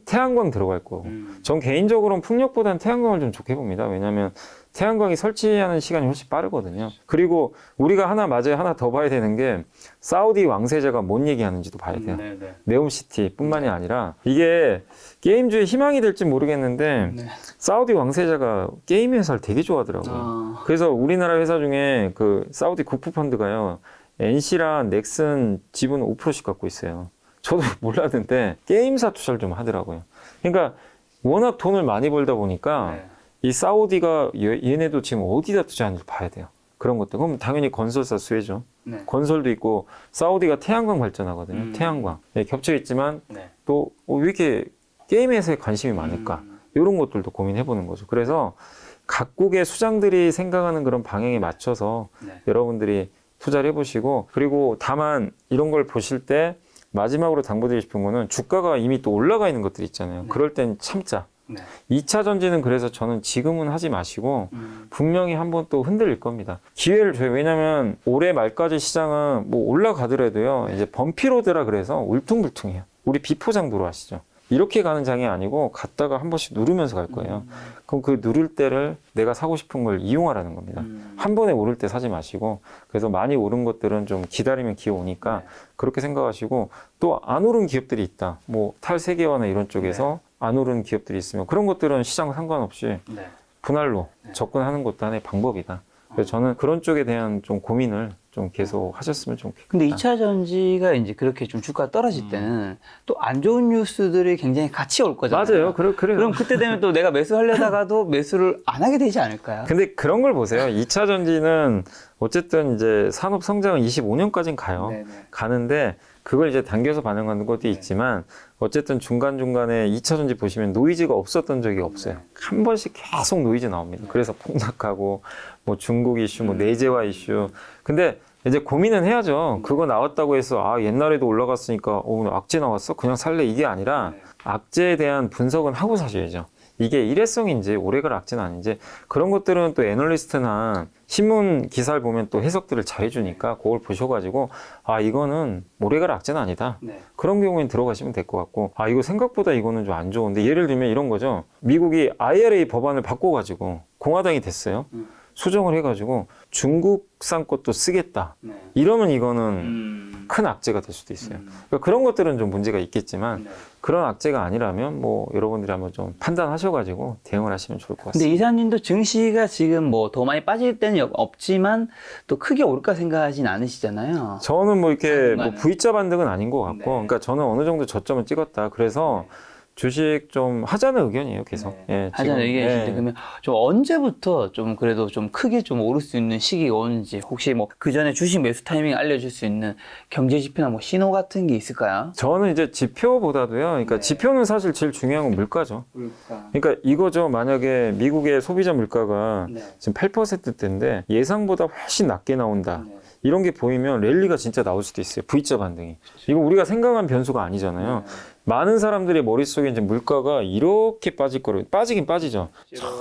태양광 들어갈 거고. 전 개인적으로는 풍력보다는 태양광을 좀 좋게 봅니다. 왜냐하면 태양광이 설치하는 시간이 훨씬 빠르거든요. 그리고 우리가 하나 더 봐야 되는 게 사우디 왕세자가 뭔 얘기하는지도 봐야 돼요. 네옴시티 뿐만이 아니라 이게 게임주의 희망이 될지 모르겠는데 사우디 왕세자가 게임 회사를 되게 좋아하더라고요. 그래서 우리나라 회사 중에 그 사우디 국부펀드가요, NC랑 넥슨 지분 5%씩 갖고 있어요. 저도 몰랐는데 게임사 투자를 좀 하더라고요. 그러니까 워낙 돈을 많이 벌다 보니까 이 사우디가 얘네도 지금 어디다 투자하는지 봐야 돼요. 그런 것들. 그럼 당연히 건설사 수혜죠. 건설도 있고 사우디가 태양광 발전하거든요. 태양광. 겹쳐 있지만 또 왜 이렇게 게임 회사에 관심이 많을까? 이런 것들도 고민해 보는 거죠. 그래서 각국의 수장들이 생각하는 그런 방향에 맞춰서 여러분들이 투자를 해보시고, 그리고 다만 이런 걸 보실 때 마지막으로 당부드리고 싶은 거는 주가가 이미 또 올라가 있는 것들이 있잖아요. 그럴 땐 참자. 2차 전지는 그래서 저는 지금은 하지 마시고 분명히 한번 또 흔들릴 겁니다. 기회를 줘요. 왜냐면 올해 말까지 시장은 뭐 올라가더라도요, 이제 범피로드라 그래서 울퉁불퉁해요. 우리 비포장도로 아시죠? 이렇게 가는 장이 아니고 갔다가 한 번씩 누르면서 갈 거예요. 그럼 그 누를 때를 내가 사고 싶은 걸 이용하라는 겁니다. 한 번에 오를 때 사지 마시고, 그래서 많이 오른 것들은 좀 기다리면 기회 오니까 그렇게 생각하시고, 또 안 오른 기업들이 있다. 뭐 탈세계화나 이런 쪽에서 안 오른 기업들이 있으면 그런 것들은 시장 상관없이 분할로 접근하는 것도 하나의 방법이다. 그래서 저는 그런 쪽에 대한 좀 고민을 좀 계속 하셨으면 좋겠다. 근데 2차 전지가 이제 그렇게 좀 주가가 떨어질 때는 또 안 좋은 뉴스들이 굉장히 같이 올 거잖아요. 맞아요. 그래요. 그럼 그때 되면 또 내가 매수하려다가도 매수를 안 하게 되지 않을까요? 근데 그런 걸 보세요. 2차 전지는 어쨌든 이제 산업 성장은 25년까지는 가요. 가는데 그걸 이제 당겨서 반영하는 것도 있지만 어쨌든 중간중간에 2차 전지 보시면 노이즈가 없었던 적이 없어요. 한 번씩 계속 노이즈 나옵니다. 그래서 폭락하고 뭐 중국 이슈, 뭐 내재화 이슈. 근데 이제 고민은 해야죠. 그거 나왔다고 해서 아 옛날에도 올라갔으니까 오늘 악재 나왔어? 그냥 살래? 이게 아니라 악재에 대한 분석은 하고 사셔야죠. 이게 일회성인지 오래갈 악재는 아닌지, 그런 것들은 또 애널리스트나 신문 기사를 보면 또 해석들을 잘 해주니까 그걸 보셔가지고 아 이거는 오래갈 악재는 아니다. 그런 경우엔 들어가시면 될 것 같고, 아 이거 생각보다 이거는 좀 안 좋은데, 예를 들면 이런 거죠. 미국이 IRA 법안을 바꿔가지고 공화당이 됐어요. 수정을 해가지고 중국산 것도 쓰겠다. 이러면 이거는 큰 악재가 될 수도 있어요. 그러니까 그런 것들은 좀 문제가 있겠지만 그런 악재가 아니라면 뭐 여러분들이 한번 좀 판단하셔가지고 대응을 하시면 좋을 것 같습니다. 근데 이사님도 증시가 지금 뭐 더 많이 빠질 때는 없지만 또 크게 오를까 생각하진 않으시잖아요. 저는 뭐 이렇게 뭐 V자 반등은 아닌 것 같고, 그러니까 저는 어느 정도 저점을 찍었다. 그래서 주식 좀 하자는 의견이에요, 계속. 예, 하자는 지금, 의견이신데 예. 그러면 좀 언제부터 좀 그래도 좀 크게 좀 오를 수 있는 시기가 오는지 혹시 뭐 그 전에 주식 매수 타이밍 알려줄 수 있는 경제 지표나 뭐 신호 같은 게 있을까요? 저는 이제 지표보다도요, 그러니까 네. 지표는 사실 제일 중요한 건 물가죠. 물가. 그러니까 이거죠. 만약에 미국의 소비자 물가가 네. 지금 8%대인데 예상보다 훨씬 낮게 나온다. 네. 이런 게 보이면 랠리가 진짜 나올 수도 있어요. V자 반등이. 이거 우리가 생각한 변수가 아니잖아요. 많은 사람들의 머릿속에 이제 물가가 이렇게 빠질 거로 빠지긴 빠지죠.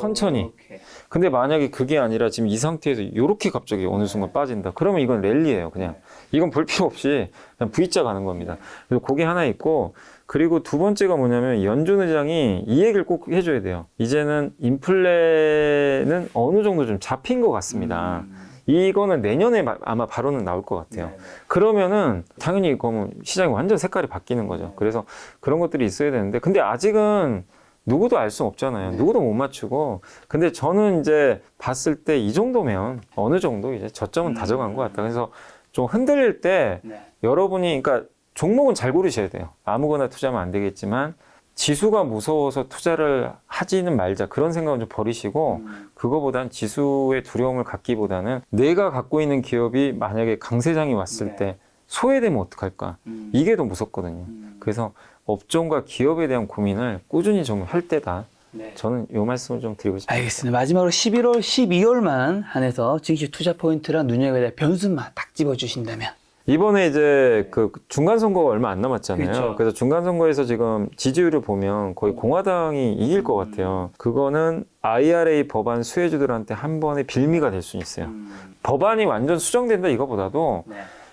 천천히. 이렇게. 근데 만약에 그게 아니라 지금 이 상태에서 이렇게 갑자기 어느 순간 빠진다. 그러면 이건 랠리예요, 그냥. 이건 볼 필요 없이 그냥 V자 가는 겁니다. 그래서 그게 하나 있고, 그리고 두 번째가 뭐냐면 연준 의장이 이 얘기를 꼭 해줘야 돼요. 이제는 인플레는 어느 정도 좀 잡힌 것 같습니다. 이거는 내년에 아마 발언은 나올 것 같아요. 그러면은 당연히 그러면 시장이 완전 색깔이 바뀌는 거죠. 그래서 그런 것들이 있어야 되는데, 근데 아직은 누구도 알 수 없잖아요. 누구도 못 맞추고. 근데 저는 이제 봤을 때 이 정도면 어느 정도 이제 저점은 다져간 것 같다. 그래서 좀 흔들릴 때 여러분이, 그러니까 종목은 잘 고르셔야 돼요. 아무거나 투자하면 안 되겠지만 지수가 무서워서 투자를 하지는 말자. 그런 생각은 좀 버리시고, 그거보단 지수의 두려움을 갖기보다는 내가 갖고 있는 기업이 만약에 강세장이 왔을 때 소외되면 어떡할까? 이게 더 무섭거든요. 그래서 업종과 기업에 대한 고민을 꾸준히 좀 할 때다. 저는 이 말씀을 좀 드리고 싶습니다. 알겠습니다. 마지막으로 11월, 12월만 한해서 증시 투자 포인트랑 눈여겨야 될 변수만 딱 집어주신다면. 이번에 이제 그 중간 선거가 얼마 안 남았잖아요. 그렇죠. 그래서 중간 선거에서 지금 지지율을 보면 거의 공화당이 이길 것 같아요. 그거는 IRA 법안 수혜주들한테 한 번의 빌미가 될 수 있어요. 법안이 완전 수정된다 이거보다도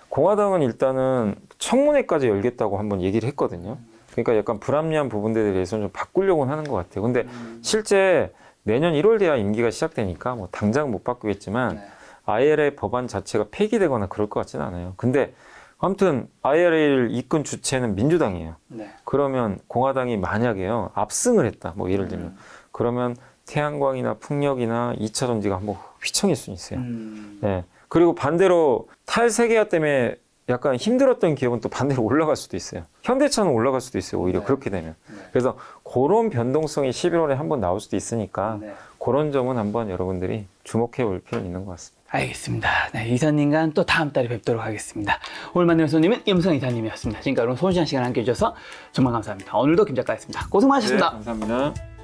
공화당은 일단은 청문회까지 열겠다고 한번 얘기를 했거든요. 그러니까 약간 불합리한 부분들에 대해서는 좀 바꾸려고는 하는 것 같아요. 근데 실제 내년 1월 돼야 임기가 시작되니까 뭐 당장 못 바꾸겠지만 IRA 법안 자체가 폐기되거나 그럴 것 같지는 않아요. 근데 아무튼 IRA를 이끈 주체는 민주당이에요. 그러면 공화당이 만약에요 압승을 했다. 뭐 예를 들면 그러면 태양광이나 풍력이나 2차 전지가 한번 휘청일 수 있어요. 네. 그리고 반대로 탈세계화 때문에 약간 힘들었던 기업은 또 반대로 올라갈 수도 있어요. 현대차는 올라갈 수도 있어요. 오히려 그렇게 되면. 그래서 그런 변동성이 11월에 한번 나올 수도 있으니까 그런 점은 한번 여러분들이 주목해 볼 필요는 있는 것 같습니다. 알겠습니다. 네, 이사님과 또 다음 달에 뵙도록 하겠습니다. 오늘 만난 손님은 임성 이사님이었습니다. 지금까지 오늘 소중한 시간 함께 해주셔서 정말 감사합니다. 오늘도 김 작가였습니다. 고생 많으셨습니다. 네, 감사합니다.